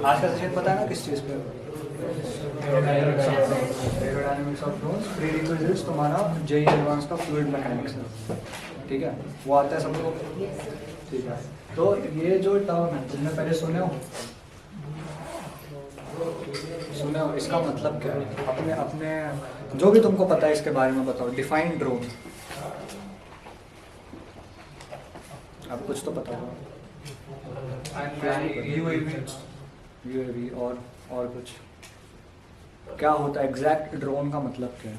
आज का सेशन पता है ना किस चीज़ पे? Aerodynamics of drones. प्रीरिक्विजिट्स तुम्हारा जेईई एडवांस का फ्लूइड मैकेनिक्स है, ठीक है, वो आता है सब लोग, ठीक है। तो ये जो टर्म है तुमने पहले सुने हो, इसका मतलब क्या है? अपने अपने जो भी तुमको पता है इसके बारे में बताओ। डिफाइन ड्रोन, अब कुछ तो पता होगा। यूएवी और कुछ क्या होता है? एग्जैक्ट ड्रोन का मतलब क्या है?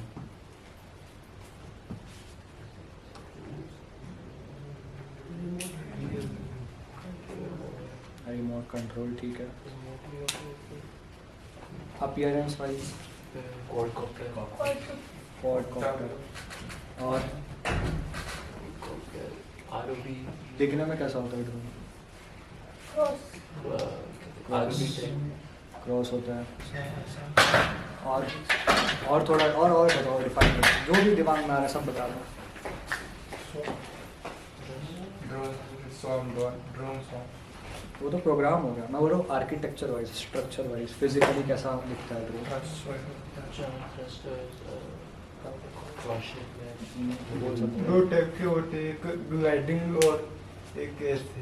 रिमोट कंट्रोल, ठीक है। अपीयरेंस वाइज क्वाडकॉप्टर और दिखने में कैसा होता है ड्रोन? क्रॉस होता है। और थोड़ा और बताओ, डिफाइन जो भी दिमाग में आ रहा है सब बता दो। वो तो प्रोग्राम हो गया, मैं बोल रहा हूँ architecture wise, structure wise, physically कैसा दिखता है ड्रोन? दो टाइप के होते हैं, एक ग्लाइडिंग और एक ऐसे।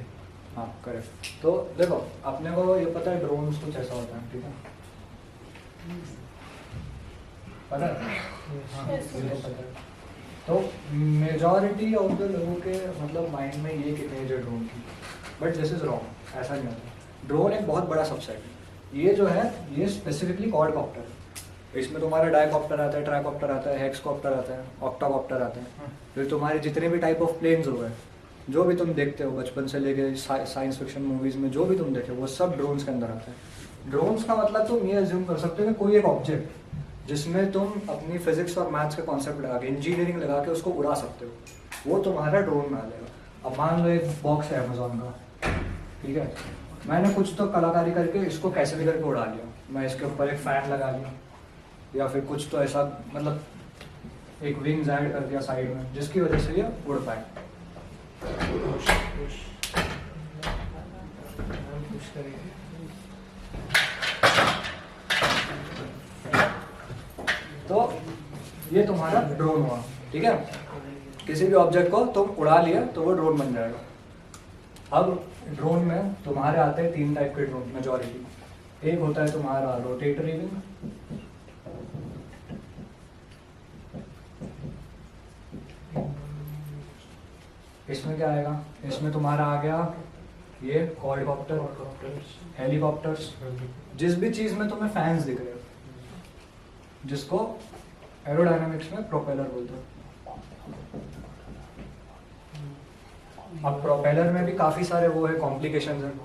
हाँ करेक्ट। तो देखो अपने को ये पता है ड्रोन कुछ ऐसा होता है, ठीक है, पता है? हाँ, ये तो पता है। तो मेजॉरिटी ऑफ द लोगों के मतलब माइंड में ये इमेज है ड्रोन की, बट दिस इज रॉन्ग, ऐसा नहीं होता। ड्रोन एक बहुत बड़ा सबसेट है। ये जो है ये स्पेसिफिकली क्वाडकॉप्टर है। इसमें तुम्हारा डाइकॉप्टर आता है, ट्राइकॉप्टर आता है, हेक्सकॉप्टर आता है, ऑक्टाकॉप्टर आता है। फिर तुम्हारे जितने भी टाइप ऑफ प्लेन्स हो गए, जो भी तुम देखते हो बचपन से लेके साइंस फिक्शन मूवीज में जो भी तुम देखे, वो सब ड्रोन्स के अंदर आता है। ड्रोन्स का मतलब तुम ये अज्यूम कर सकते हो कि कोई एक ऑब्जेक्ट जिसमें तुम अपनी फिजिक्स और मैथ्स के कॉन्सेप्ट लगा के, इंजीनियरिंग लगा के उसको उड़ा सकते हो, वो तुम्हारा ड्रोन में आ जाएगा। अब मान लो एक बॉक्स है अमेजोन का, ठीक है, मैंने कुछ तो कलाकारी करके इसको कैसे भी करके उड़ा लिया। मैं इसके ऊपर एक फैन लगा लिया या फिर कुछ तो ऐसा मतलब एक विंग्स ऐड कर दिया साइड में, जिसकी वजह से ये उड़ पाए। तो ये तुम्हारा ड्रोन हुआ, ठीक है। किसी भी ऑब्जेक्ट को तुम उड़ा लिया तो वो ड्रोन बन जाएगा। अब ड्रोन में तुम्हारे आते हैं 3 टाइप के ड्रोन मेजॉरिटी। एक होता है तुम्हारा रोटेटरी विंग, इसमें क्या आएगा? इसमें तुम्हारा आ गया ये क्वाडकॉप्टर, हेलीकॉप्टर्स, जिस भी चीज में तुम्हें फैंस दिख रहे हो, जिसको एरोडायनामिक्स में प्रोपेलर बोलते हैं। अब प्रोपेलर में भी काफी सारे वो है कॉम्प्लिकेशंस हैं,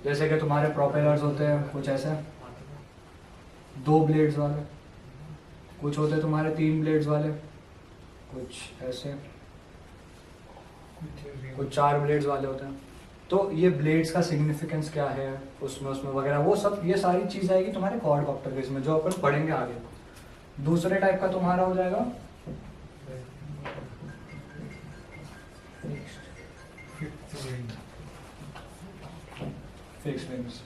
जैसे कि तुम्हारे प्रोपेलर्स होते हैं कुछ ऐसे 2 ब्लेड्स वाले, कुछ होते हैं तुम्हारे 3 ब्लेड्स वाले, कुछ ऐसे, कुछ 4 ब्लेड्स वाले होते हैं। तो ये ब्लेड्स का सिग्निफिकेंस क्या है उसमें वगैरह वो सब, ये सारी चीज आएगी तुम्हारे क्वाडकॉप्टर के इसमें, जो अपन पढ़ेंगे आगे। दूसरे टाइप का तुम्हारा हो जाएगा फिक्स विंग्स।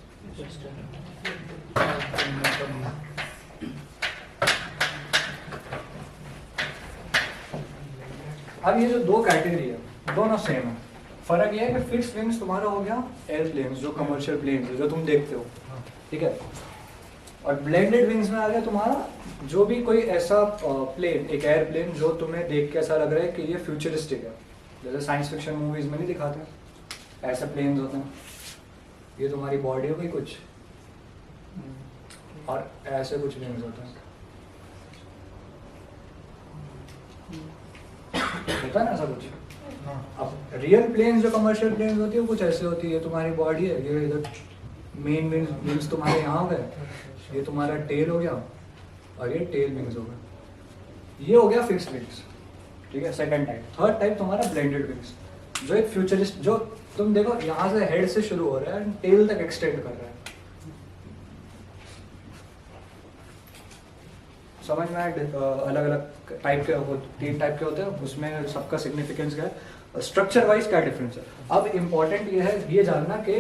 अब ये जो 2 कैटेगरी है दोनों सेम है। फर्क ये है कि फिक्स विंग्स तुम्हारा हो गया एयरप्लेन्स, जो कमर्शियल प्लेन्स है जो तुम देखते हो, ठीक है। और ब्लेंडेड विंग्स में आ गया तुम्हारा जो भी कोई ऐसा प्लेन, एक एयरप्लेन जो तुम्हें देख के ऐसा लग रहा है कि ये फ्यूचरिस्टिक है, जैसे साइंस फिक्शन मूवीज में नहीं दिखाते ऐसे प्लेन्स होते हैं। ये तुम्हारी बॉडी हो गई कुछ, और ऐसे कुछ विंग्स होते हैं, होता है ना ऐसा कुछ। अब रियल प्लेन्स जो कमर्शियल प्लेन्स होती है वो कुछ ऐसे होती है, तुम्हारी बॉडी है, ये इधर मेन विंग्स तुम्हारे यहाँ हो गए, ये तुम्हारा टेल हो गया और ये टेल विंग्स हो गए, ये हो गया फिक्स्ड विंग्स, ठीक है, सेकंड टाइप। थर्ड टाइप तुम्हारा ब्लेंडेड विंग्स, जो एक फ्यूचरिस्ट, जो तुम देखो यहाँ से हेड से शुरू हो रहा है टेल तक एक्सटेंड कर रहा है। समझ में आए? अलग अलग टाइप के 3 टाइप के होते हैं, उसमें सबका सिग्निफिकेंस क्या है, स्ट्रक्चर वाइज क्या डिफरेंस है। अब इम्पोर्टेंट ये है ये जानना कि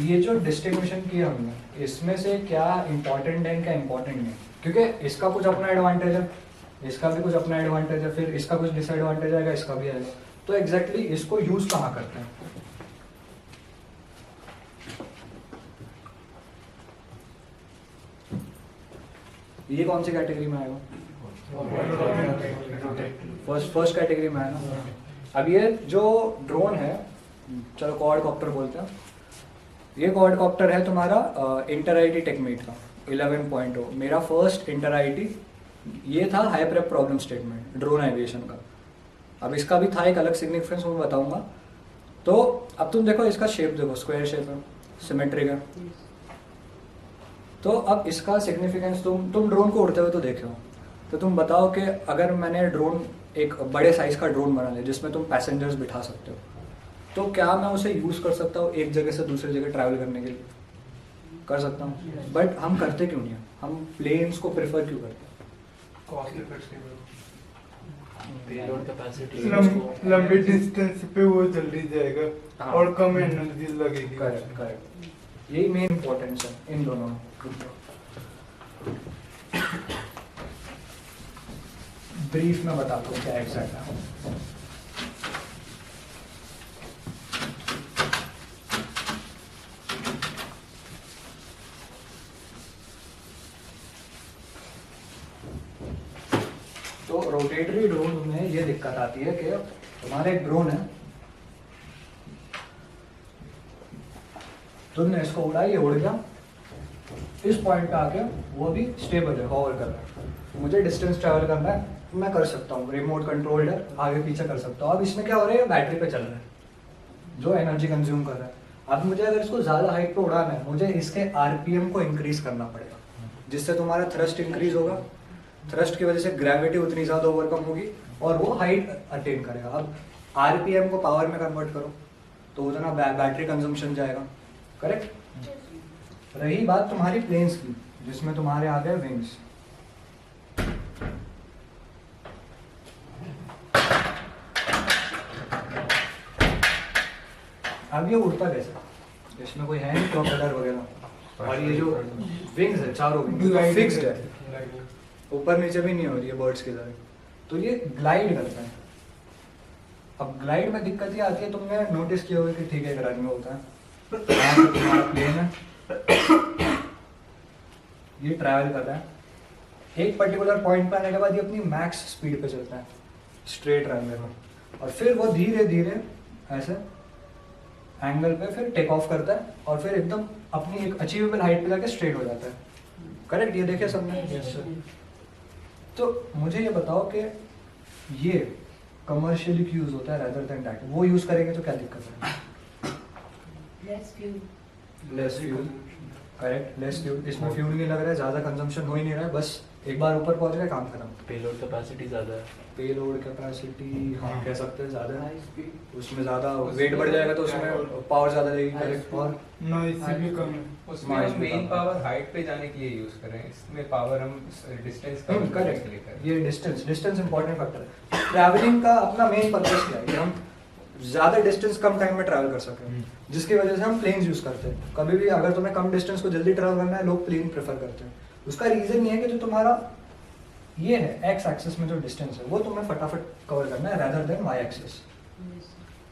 ये जो डिस्टिंग्विशन किया हमने, इसमें से क्या इम्पोर्टेंट है क्या इम्पोर्टेंट नहीं, क्योंकि इसका कुछ अपना एडवांटेज है, इसका भी कुछ अपना एडवांटेज है, फिर इसका कुछ डिसएडवांटेज आएगा, इसका भी आएगा। तो एग्जैक्टली इसको यूज कहाँ करते हैं? ये कौन सी कैटेगरी में आएगा? फर्स्ट कैटेगरी में आएगा। अब ये जो ड्रोन है, चलो क्वाडकॉप्टर बोलते हैं, ये क्वाडकॉप्टर है तुम्हारा इंटर आईटी टेकमेट का 11.0। मेरा फर्स्ट इंटर आईटी ये था high prep problem statement drone aviation का। अब इसका भी था एक अलग सिग्निफिकेंस, मैं बताऊंगा। तो अब तुम देखो इसका शेप देखो, स्क्वायर शेप है, सिमेट्रिक है। तो अब इसका सिग्निफिकेंस तुम ड्रोन को उड़ते हुए तो देखे हो, तो तुम बताओ कि अगर मैंने ड्रोन एक बड़े साइज का ड्रोन बना लिया जिसमें तुम पैसेंजर्स बिठा सकते हो, तो क्या मैं उसे यूज़ कर सकता हूँ एक जगह से दूसरी जगह ट्रैवल करने के लिए? कर सकता हूँ, बट हम करते क्यों नहीं? हम प्लेन्स को प्रेफर क्यों करते हैं? लंबी डिस्टेंस पे वो जल्दी जाएगा। हाँ। और कम एनर्जी लगेगी। करेक्ट, यही मेन इम्पोर्टेंस है इन दोनों में। ब्रीफ में बताता हूँ क्या एग्जैक्ट है। तो रोटेटरी ड्रोन में ये दिक्कत आती है कि तुम्हारा एक ड्रोन है, तुमने इसको उड़ाया, ये उड़ गया, इस पॉइंट पे आके वो भी स्टेबल है, हॉवर कर रहा है। मुझे डिस्टेंस ट्रैवल करना है, मैं कर सकता हूँ, रिमोट कंट्रोल्ड है, आगे पीछे कर सकता हूँ। अब इसमें क्या हो रहा है, बैटरी पे चल रहा है जो एनर्जी कंज्यूम कर रहा है। अब मुझे अगर इसको ज़्यादा हाइट पे उड़ाना है, मुझे इसके आरपीएम को इंक्रीज करना पड़ेगा, जिससे तुम्हारा थ्रस्ट इंक्रीज होगा। थ्रस्ट की वजह से ग्रेविटी उतनी ज़्यादा ओवरकम होगी और वो हाइट अटेन करेगा। अब आरपीएम को पावर में कन्वर्ट करो तो उतना बैटरी कंजम्पशन जाएगा। करेक्ट। रही बात तुम्हारी प्लेन्स की, जिसमें तुम्हारे आ गए विंग्स। अब ये उड़ता कैसे? इसमें कोई है नहीं प्रोपेलर वगैरह, और ये जो विंग्स है चारों विंग्स फिक्स्ड है, ऊपर नीचे भी नहीं हो रही है बर्ड्स की तरह, तो ये ग्लाइड करता है। अब ग्लाइड में दिक्कत ये आती है, तुमने नोटिस किया होगा कि ठीक है, एक रन में होता है, यहाँ पे तुम्हारा प्लेन है, ये ट्रैवल कर रहा है, एक पर्टिकुलर पॉइंट पे आने के बाद ये अपनी मैक्स स्पीड पे चलता है स्ट्रेट रनवे में, और फिर वो धीरे धीरे ऐसे एंगल पे फिर टेक ऑफ करता है और फिर एकदम अपनी एक अचीवेबल हाइट पे जाके स्ट्रेट हो जाता है। करेक्ट, ये देखे सबने? तो मुझे ये बताओ कि ये कमर्शियली क्यों यूज होता है रेदर देन दैट? वो यूज करेंगे तो क्या दिक्कत है? Less fuel. Correct, less fuel. इसमें फ्यूल नहीं लग रहा है, ज्यादा कंजम्पशन हो ही नहीं रहा है, बस एक बार ऊपर पहुंच गया, काम खत्म। पेलोड कैपेसिटी ज़्यादा है। पेलोड कैपेसिटी हाँ कह सकते हैं ज़्यादा है, उसमें ज़्यादा वेट बढ़ जाएगा तो उसमें पावर ज़्यादा लगेगी। करेक्ट। और नॉइस भी कम है। उसमें हम मेन पावर हाइट पे जाने के लिए यूज कर रहे हैं, इसमें पावर हम डिस्टेंस कम करने के लिए कर रहे हैं। ये डिस्टेंस इंपॉर्टेंट फैक्टर है। ट्रैवलिंग का अपना मेन पर्पस क्या है कि हम ज़्यादा डिस्टेंस कम टाइम में ट्रैवल कर सकें, जिसकी वजह से हम प्लेन्स यूज़ करते हैं। कभी भी अगर तुम्हें कम डिस्टेंस को जल्दी ट्रैवल करना है, लोग प्लेन प्रेफर करते हैं। उसका रीज़न ये है कि जो तुम्हारा ये है एक्स एक्सिस में जो डिस्टेंस है वो तुम्हें फटाफट कवर करना है रेदर देन वाई एक्सिस।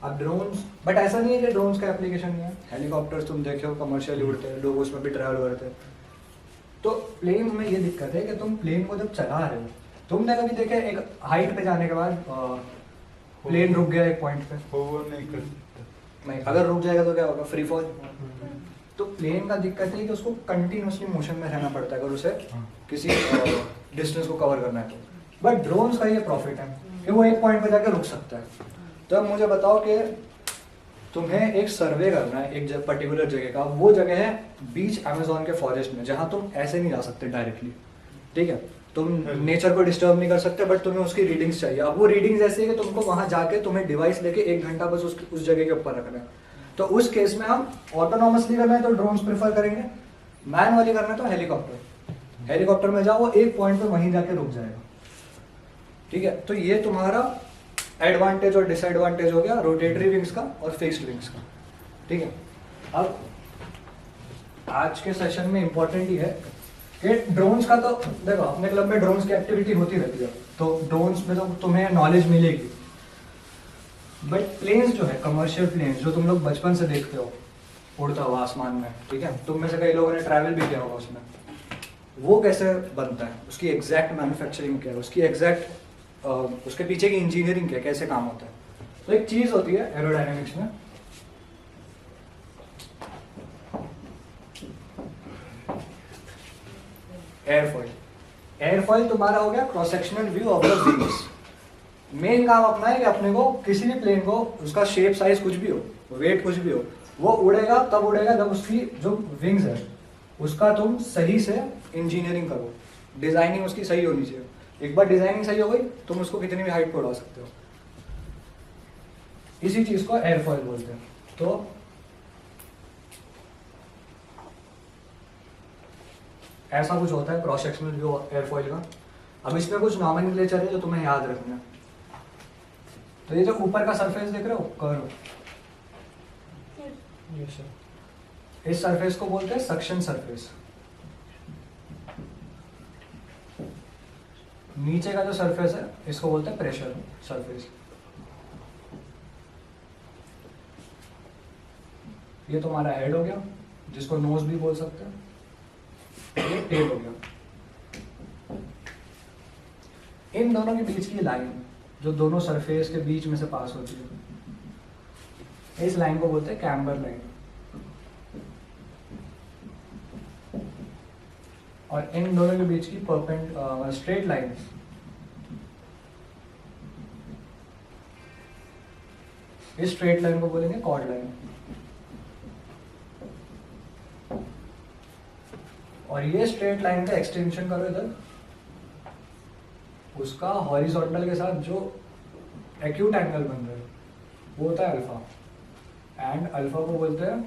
अब ड्रोन्स, बट ऐसा नहीं है कि ड्रोन्स का एप्लीकेशन नहीं है। हेलीकॉप्टर्स तुम देखे हो कमर्शियली उड़ते हैं, लोग उसमें भी ट्रैवल करते हैं। तो प्लेन में ये दिक्कत है कि तुम प्लेन को जब चला रहे हो, तुमने कभी देखे एक हाइट पे जाने के बाद प्लेन रुक गया एक पॉइंट पे? वो नहीं कर सकता। नहीं, अगर रुक जाएगा तो क्या होगा? Free fall. तो प्लेन का दिक्कत है कि उसको कंटिन्यूसली मोशन में रहना पड़ता है अगर उसे किसी डिस्टेंस को कवर करना है तो। बट ड्रोन्स का ये प्रॉफिट है कि वो एक पॉइंट पे जाकर रुक सकता है। तो अब मुझे बताओ कि तुम्हें एक सर्वे करना है एक पर्टिकुलर जगह का, वो जगह है बीच अमेजोन के फॉरेस्ट में, जहाँ तुम ऐसे नहीं जा सकते डायरेक्टली। ठीक है, तुम नेचर को डिस्टर्ब नहीं कर सकते, बट तुम्हें उसकी रीडिंग्स चाहिए। अब वो रीडिंग्स ऐसी है कि तुमको वहां जाके तुम्हें डिवाइस लेके 1 घंटा बस उस जगह के ऊपर रखना है। तो उस केस में हम ऑटोनॉमसली करना है तो ड्रोन्स प्रेफर करेंगे, मैनुअली करना है तो हेलीकॉप्टर। हेलीकॉप्टर में जाओ, वो एक पॉइंट पे वहीं जाके रुक जाएगा। ठीक है, तो ये तुम्हारा एडवांटेज और डिसएडवांटेज हो गया रोटेटरी विंग्स का और फिक्स्ड विंग्स का। ठीक है, अब आज के सेशन में इम्पोर्टेंट ही है कि ड्रोन्स का तो देखो अपने क्लब में ड्रोन्स की एक्टिविटी होती रहती है, तो ड्रोन्स में तो तुम्हें नॉलेज मिलेगी। बट प्लेन्स जो है, कमर्शियल प्लेन्स जो तुम लोग बचपन से देखते हो उड़ता हुआ आसमान में, ठीक है, तुम में से कई लोगों ने ट्रैवल भी किया होगा उसमें, वो कैसे बनता है, उसकी एग्जैक्ट मैन्युफैक्चरिंग क्या है, उसकी एग्जैक्ट उसके पीछे की इंजीनियरिंग क्या है, कैसे काम होता है। तो एक चीज होती है एरोडायनेमिक्स में, एयरफॉइल। एयरफॉइल तुम्हारा हो गया cross sectional view of the wings. Main काम अपना है कि अपने को किसी भी प्लेन को, उसका शेप साइज कुछ भी हो, वेट कुछ भी हो, वो उड़ेगा तब उड़ेगा जब उसकी जो विंग्स है उसका तुम सही से इंजीनियरिंग करो, डिजाइनिंग उसकी सही होनी चाहिए। एक बार डिजाइनिंग सही हो गई तुम उसको कितनी भी हाइट पर उड़ा सकते हो। इसी चीज को एयरफॉइल बोलते हैं। तो ऐसा कुछ होता है क्रॉस सेक्शनल व्यू एयरफॉइल का। अब इसमें कुछ नॉमेनक्लेचर है जो तुम्हें याद रखना है। तो ये जो ऊपर का सरफेस देख रहे हो, कर्व, इस सरफेस को बोलते हैं सक्शन सरफेस। नीचे का जो सरफेस है इसको बोलते हैं प्रेशर सरफेस। ये तुम्हारा हेड हो गया, जिसको नोज भी बोल सकते हैं, ये टेल हो गया। इन दोनों के बीच की लाइन जो दोनों सरफेस के बीच में से पास होती है, इस लाइन को बोलते हैं कैम्बर लाइन। और इन दोनों के बीच की स्ट्रेट लाइन इस स्ट्रेट लाइन को बोलेंगे कॉर्ड लाइन। और ये स्ट्रेट लाइन का एक्सटेंशन करो इधर, उसका हॉरिजॉन्टल के साथ जो एक्यूट एंगल बन रहा है वो होता है अल्फा। एंड अल्फा को बोलते हैं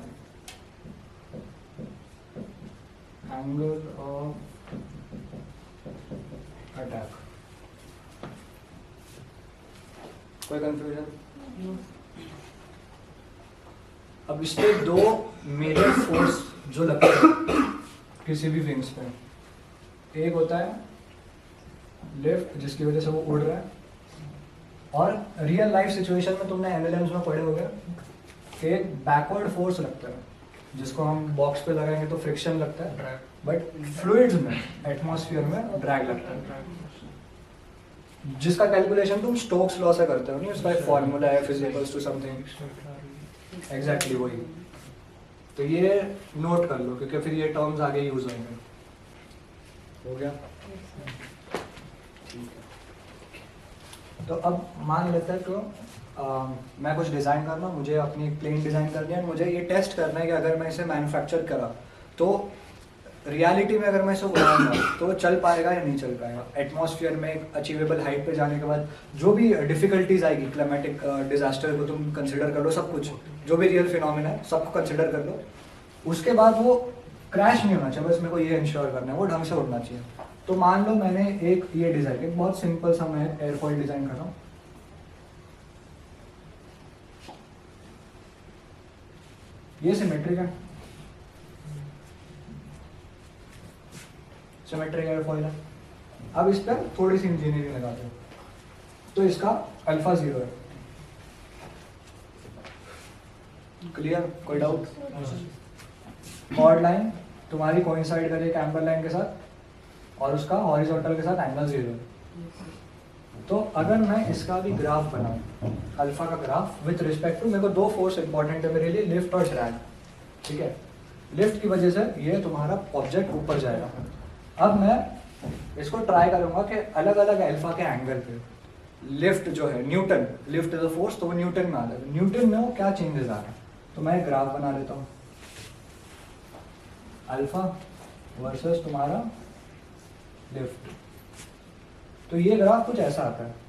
एंगल ऑफ अटैक। कोई कंफ्यूजन? अब इसके दो मेजर फोर्स जो लगते हैं किसी भी विंग्स पे, एक होता है लिफ्ट जिसकी वजह से वो उड़ रहा है, और रियल लाइफ सिचुएशन में तुमने एमएलएम्स में पढ़े होंगे एक बैकवर्ड फोर्स लगता है जिसको हम बॉक्स पे लगाएंगे तो फ्रिक्शन लगता है, बट फ्लूइड्स में, एटमॉस्फेयर में ड्रैग लगता है, जिसका कैलकुलेशन तुम स्टोक्स लॉ से करते हो। नहीं, उसका एक फॉर्मूला है फिजिकल्स टू समथिंग, एग्जैक्टली वही। तो ये नोट कर लो क्योंकि फिर ये टर्म्स आगे यूज होंगे। हो गया? ठीक है। तो अब मान लेते हैं तो मैं कुछ डिज़ाइन करना, मुझे अपनी प्लेन डिज़ाइन करनी है, मुझे ये टेस्ट करना है कि अगर मैं इसे मैन्युफैक्चर करा तो रियलिटी में अगर मैं इसे उड़ाऊंगा तो चल पाएगा या नहीं चल पाएगा। एटमॉस्फेयर में एक अचीवेबल हाइट पे जाने के बाद जो भी डिफिकल्टीज आएगी, क्लाइमेटिक डिजास्टर को तुम कंसिडर कर लो, सब कुछ जो भी रियल फिनोमेना है सबको कंसिडर कर लो। उसके बाद वो क्रैश नहीं होना चाहिए, बस मेरे को ये इंश्योर करना है वो ढंग से उड़ना चाहिए। तो मान लो मैंने एक ये डिज़ाइन, एक बहुत सिंपल सा मैं एयरफॉइल डिज़ाइन कर रहा हूँ। ये सिमेट्रिक है, सिमेट्रिक एयरफॉइल है। अब इस पर थोड़ी सी इंजीनियरिंग लगाते हैं तो इसका अल्फा 0 है। क्लियर? कोई डाउट? कॉर्ड लाइन तुम्हारी कोइंसाइड करे कैम्बर लाइन के साथ और उसका हॉरिजॉन्टल के साथ एंगल 0 है। तो अगर मैं इसका भी ग्राफ बनाऊं, अल्फा का ग्राफ विथ रिस्पेक्ट टू, मेरे को दो फोर्स इंपॉर्टेंट है मेरे लिए, लिफ्ट और ड्रैग। ठीक है, लिफ्ट की वजह से ये तुम्हारा ऑब्जेक्ट ऊपर जाएगा। अब मैं इसको ट्राई करूंगा कि अलग अलग अल्फा के एंगल पे लिफ्ट जो है, Newton, lift is a force, तो वो न्यूटन में आ जाएगा। न्यूटन में वो क्या चेंजेस आ रहा है, तो मैं ग्राफ बना देता हूँ। अल्फा वर्सेस तुम्हारा लिफ्ट, तो ये ग्राफ कुछ ऐसा आता है।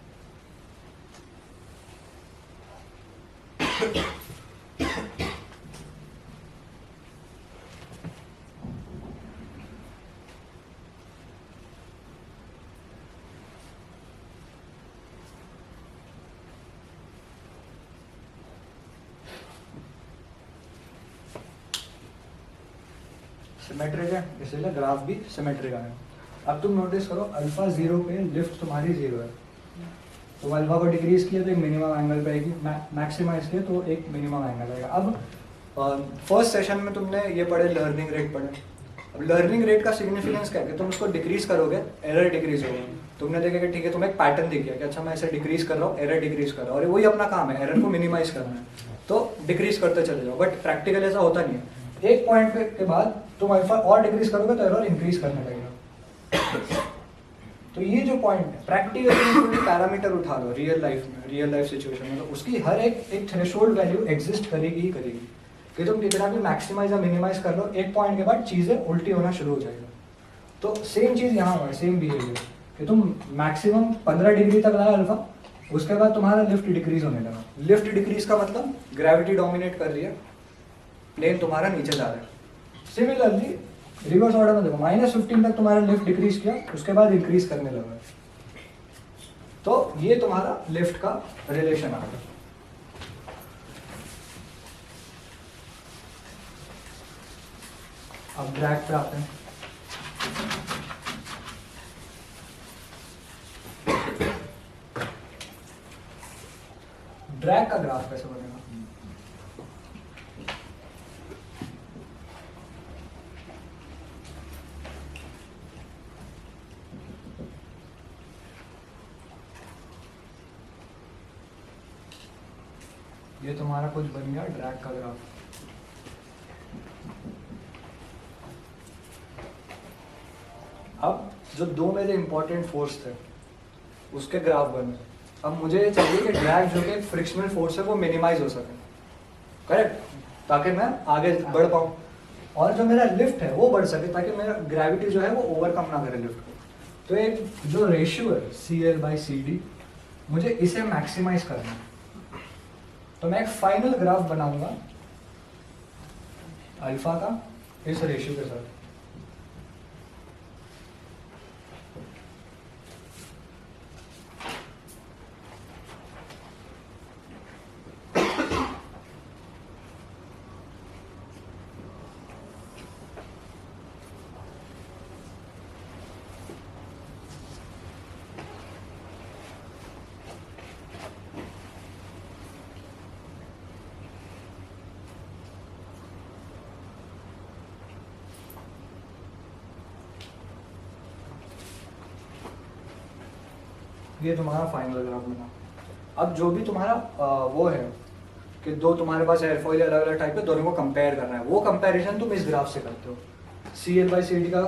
सिमेट्रिक है, इसलिए ग्राफ भी सिमेट्रिक आया। अब तुम नोटिस करो अल्फा 0 पे लिफ्ट तुम्हारी 0 है, तो अल्फा को डिक्रीज किया तो एक मिनिमम एंगल पे आएगी, मैक्सिमाइज किया तो एक मिनिमम एंगल आएगा। अब फर्स्ट सेशन में तुमने ये पढ़े लर्निंग रेट पढ़े। अब लर्निंग रेट का सिग्निफिकेंस क्या है कि तुम उसको डिक्रीज करोगे एरर डिक्रीज होगा। तुमने देखा कि ठीक है तुम्हें एक पैटर्न दिख गया कि अच्छा मैं ऐसे डिक्रीज कर रहा हूँ, एरर डिक्रीज कर रहा हूँ, और वही अपना काम है, एरर को मिनिमाइज करना है, तो डिक्रीज करते चले जाओ। बट प्रैक्टिकल ऐसा होता नहीं है, एक पॉइंट के बाद तुम अल्फा और डिक्रीज करोगे तो एरर इंक्रीज करने लगेगा। तो ये जो पॉइंट है प्रैक्टिकली पैरामीटर उठा लो रियल लाइफ में, रियल लाइफ सिचुएशन में, तो उसकी हर एक थ्रेशोल्ड वैल्यू एग्जिस्ट करेगी ही करेगी कि तुम कितना भी मैक्सिमाइज या मिनिमाइज कर लो, एक पॉइंट के बाद चीज़ें उल्टी होना शुरू हो जाएगा। तो सेम चीज़ यहाँ हुआ है, सेम बिहेवियर कि तुम मैक्सिमम 15 डिग्री तक लाया अल्फा, उसके बाद तुम्हारा लिफ्ट डिक्रीज होने लगा। लिफ्ट डिक्रीज का मतलब ग्रेविटी डोमिनेट कर रही है, प्लेन तुम्हारा नीचे जा रहा है। सिमिलरली रिवर्स ऑर्डर में देखो, -15 तक तुम्हारा लिफ्ट डिक्रीज किया, उसके बाद इंक्रीज करने लगा। तो ये तुम्हारा लिफ्ट का रिलेशन आ गया। अब ड्रैग पे आते हैं। ड्रैग का ग्राफ कैसे बनेगा? ये तुम्हारा कुछ बन गया ड्रैग का ग्राफ। अब जो दो मेरे इंपॉर्टेंट फोर्स थे उसके ग्राफ बने। अब मुझे ये चाहिए कि ड्रैग जो कि फ्रिक्शनल फोर्स है वो मिनिमाइज हो सके, करेक्ट, ताकि मैं आगे बढ़ पाऊँ, और जो मेरा लिफ्ट है वो बढ़ सके ताकि मेरा ग्रेविटी जो है वो ओवरकम ना करे लिफ्ट को। तो एक जो रेशियो है CL/CD, मुझे इसे मैक्सिमाइज करना है। तो मैं एक फाइनल ग्राफ बनाऊंगा अल्फा का इस रेशियो के साथ। ये तुम्हारा फाइनल ग्राफ बना। अब जो भी तुम्हारा वो है कि दो तुम्हारे पास एयरफॉइल अलग अलग टाइप के, दोनों को कंपेयर करना है, वो कंपैरिजन तुम इस ग्राफ से करते हो, CL/CD का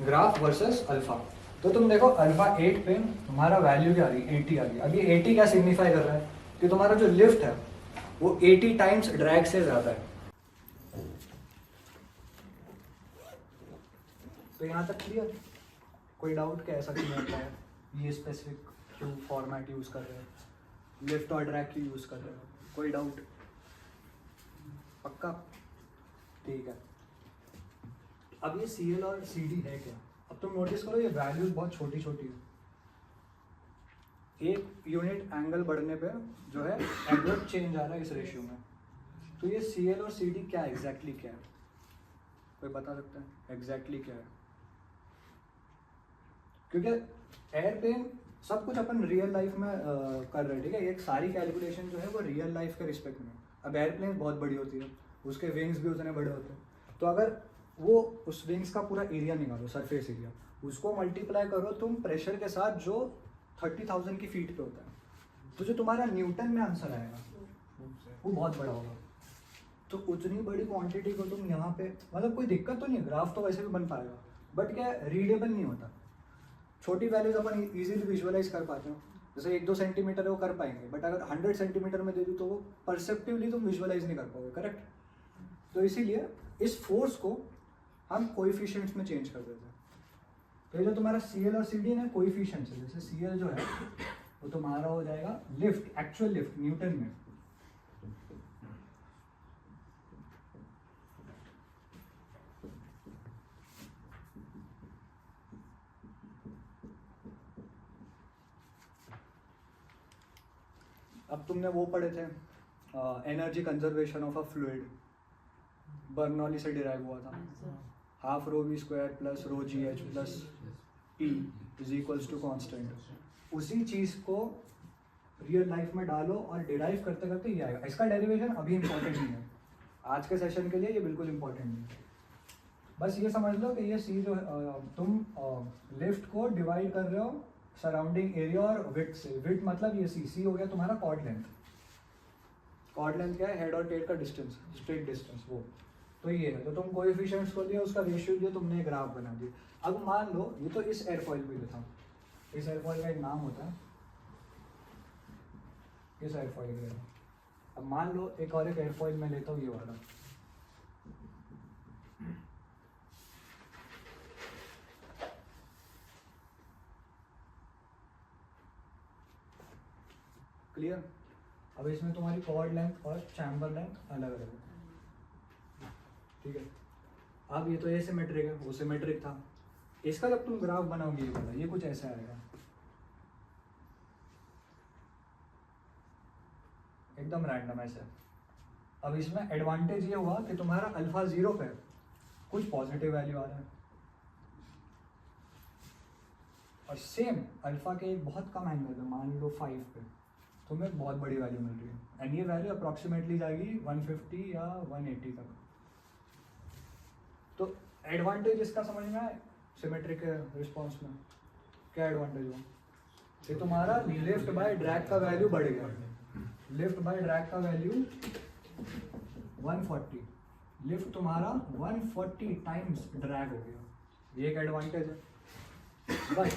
ग्राफ वर्सेस अल्फा। तो तुम देखो अल्फा 8 पे तुम्हारा वैल्यू क्या आ रही है, 80 आ गई। अब ये 80 क्या सिग्निफाई कर रहा है कि तुम्हारा जो लिफ्ट है वो 80 टाइम्स ड्रैग से ज्यादा है। तो यहाँ तक क्लियर? कोई डाउट क्या ऐसा क्यों होता है? ये स्पेसिफिक क्यों फॉर्मेट यूज कर रहे हैं, लिफ्ट और ड्रैग क्यों यूज कर रहे हो? कोई डाउट? पक्का? ठीक है। अब ये CL और CD है क्या? अब तुम नोटिस करो ये वैल्यूज बहुत छोटी छोटी है। एक यूनिट एंगल बढ़ने पे जो है एब्रुप्ट चेंज आ रहा है इस रेशियो में। तो ये CL और CD क्या एग्जैक्टली क्या है? कोई बता सकता है एग्जैक्टली क्या है? क्योंकि एयरप्लेन सब कुछ अपन रियल लाइफ में कर रहे हैं, ठीक है, ये सारी कैलकुलेशन जो है वो रियल लाइफ के रिस्पेक्ट में। अब एयरप्लेन बहुत बड़ी होती है, उसके विंग्स भी उतने बड़े होते हैं, तो अगर वो उस विंग्स का पूरा एरिया निकालो, सरफेस एरिया, उसको मल्टीप्लाई करो तुम प्रेशर के साथ जो 30,000 की फीट पे होता है, तो जो तुम्हारा न्यूटन में आंसर आएगा वो बहुत बड़ा होगा। तो उतनी बड़ी क्वांटिटी को तुम यहाँ पे, मतलब कोई दिक्कत तो नहीं है, ग्राफ तो वैसे भी बन पाएगा, बट क्या रीडेबल नहीं होता। छोटी वैल्यूज अपन इजीली विजुअलाइज कर पाते हो, जैसे 1-2 सेंटीमीटर है वो कर पाएंगे, बट अगर 100 सेंटीमीटर में दे दूँ तो वो परसेप्टिवली तुम विजुअलाइज नहीं कर पाओगे, करेक्ट। तो इसीलिए इस फोर्स को हम कोएफिशिएंट्स में चेंज कर देते हैं। तो ये जो तुम्हारा CL और CD ना कोएफिशिएंट्स है, जैसे CL जो है वो तुम्हारा हो जाएगा लिफ्ट, एक्चुअल लिफ्ट न्यूटन में, अब तुमने वो पढ़े थे energy conservation of a fluid Bernoulli से डिराइव हुआ था, half rho V square plus rho G H plus E is equals to constant. उसी चीज़ को रियल लाइफ में डालो और डिराइव करते करते ये आएगा। इसका डेरिवेशन अभी इम्पोर्टेंट नहीं है, आज के सेशन के लिए ये बिल्कुल इम्पोर्टेंट नहीं है। बस ये समझ लो कि ये सी जो तुम लिफ्ट को डिवाइड कर रहे हो सराउंडिंग एरिया और विड्थ से। विड्थ मतलब ये सी हो गया तुम्हारा कॉर्ड लेंथ। कॉर्ड लेंथ क्या है? हेड और टेल का डिस्टेंस, स्ट्रेट डिस्टेंस वो। तो ये है, तो तुम कोएफिशिएंट्स को दिया, उसका रेशियो दिया, तुमने ग्राफ बना दिया। अब मान लो ये तो इस एयरफॉइल पे था, इस एयरफॉइल का एक नाम होता है, इस एयरफॉइल के लिए। अब मान लो एक और एक एयरफॉइल में लेता हूँ, ये वाला। क्लियर? अब इसमें तुम्हारी कॉर्ड लेंथ और चैम्बर लेंथ अलग अलग है, ठीक है। अब ये तो एसिमेट्रिक है, वो सिमेट्रिक था। इसका जब तुम ग्राफ बनाओगे ये वाला, ये कुछ ऐसा आएगा, एकदम रैंडम ऐसे। अब इसमें एडवांटेज ये हुआ कि तुम्हारा अल्फा 0 पे कुछ पॉजिटिव वैल्यू आ रहा है, और सेम अल्फा के एक बहुत कम एंगल पे, मान लो 5 पे, तुम्हें बहुत बड़ी वैल्यू मिल रही है। एंड ये वैल्यू अप्रॉक्सीमेटली जाएगी 150 या 180 तक। तो एडवांटेज इसका समझ में आए सिमेट्रिक रिस्पॉन्स में? क्या एडवांटेज हुआ कि तुम्हारा लिफ्ट बाय ड्रैग का वैल्यू बढ़ गया। लिफ्ट बाय ड्रैग का वैल्यू 140, लिफ्ट तुम्हारा 140 टाइम्स ड्रैग हो गया, ये एक एडवांटेज है। बट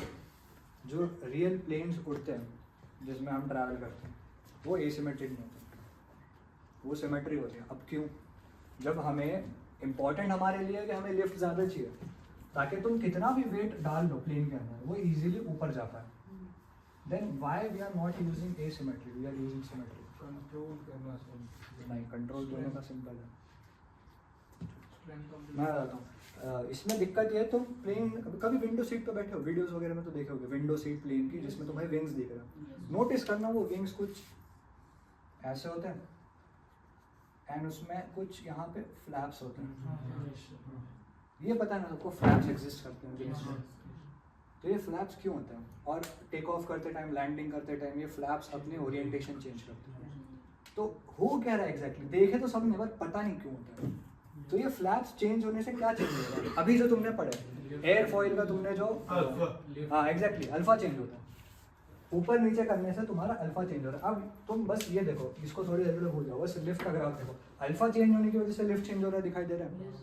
जो रियल प्लेन्स उड़ते हैं जिसमें हम ट्रैवल करते हैं वो एसिमेट्रिक नहीं होते, वो सिमेट्रिक होते हैं। अब क्यों? जब हमें इम्पॉर्टेंट हमारे लिए कि हमें लिफ्ट ज़्यादा चाहिए ताकि तुम कितना भी वेट डाल लो प्लेन के अंदर वो इजीली ऊपर जा पाए, then why we are not using asymmetric, we are using symmetric. Control करना नहीं, कंट्रोल करने का सिंपल है, मैं बताता हूँ। इसमें दिक्कत ये है, तुम प्लेन कभी विंडो सीट पे बैठे हो, वीडियोस वगैरह में तो देखे होगे विंडो सीट प्लेन की जिसमें तुम्हें विंग्स दिख रहा है। नोटिस करना वो विंग्स कुछ ऐसे होते हैं एंड उसमें कुछ यहाँ पे फ्लैप्स होते हैं। ये पता है ना सबको फ्लैप्स एग्जिस्ट करते हैं विंग्स में। तो ये फ्लैप्स क्यों होते हैं? और टेक ऑफ करते टाइम, लैंडिंग करते टाइम ये फ्लैप्स अपने ओरिएंटेशन चेंज करते हैं। तो हो क्या रहा है एग्जैक्टली देखे तो सबने, बट पता नहीं क्यों होता है। तो ये फ्लैप्स चेंज होने से क्या चेंज होगा? अभी जो तुमने पढ़ा एयरफॉइल का, तुमने जो हाँ एग्जैक्टली अल्फा चेंज होता है, ऊपर नीचे करने से तुम्हारा अल्फा चेंज हो रहा है। अब तुम बस ये देखो, इसको थोड़ी देर भूल जाओ, बस लिफ्ट का ग्राफ देखो, अल्फा चेंज होने की वजह से लिफ्ट चेंज हो रहा है, दिखाई दे रहा है।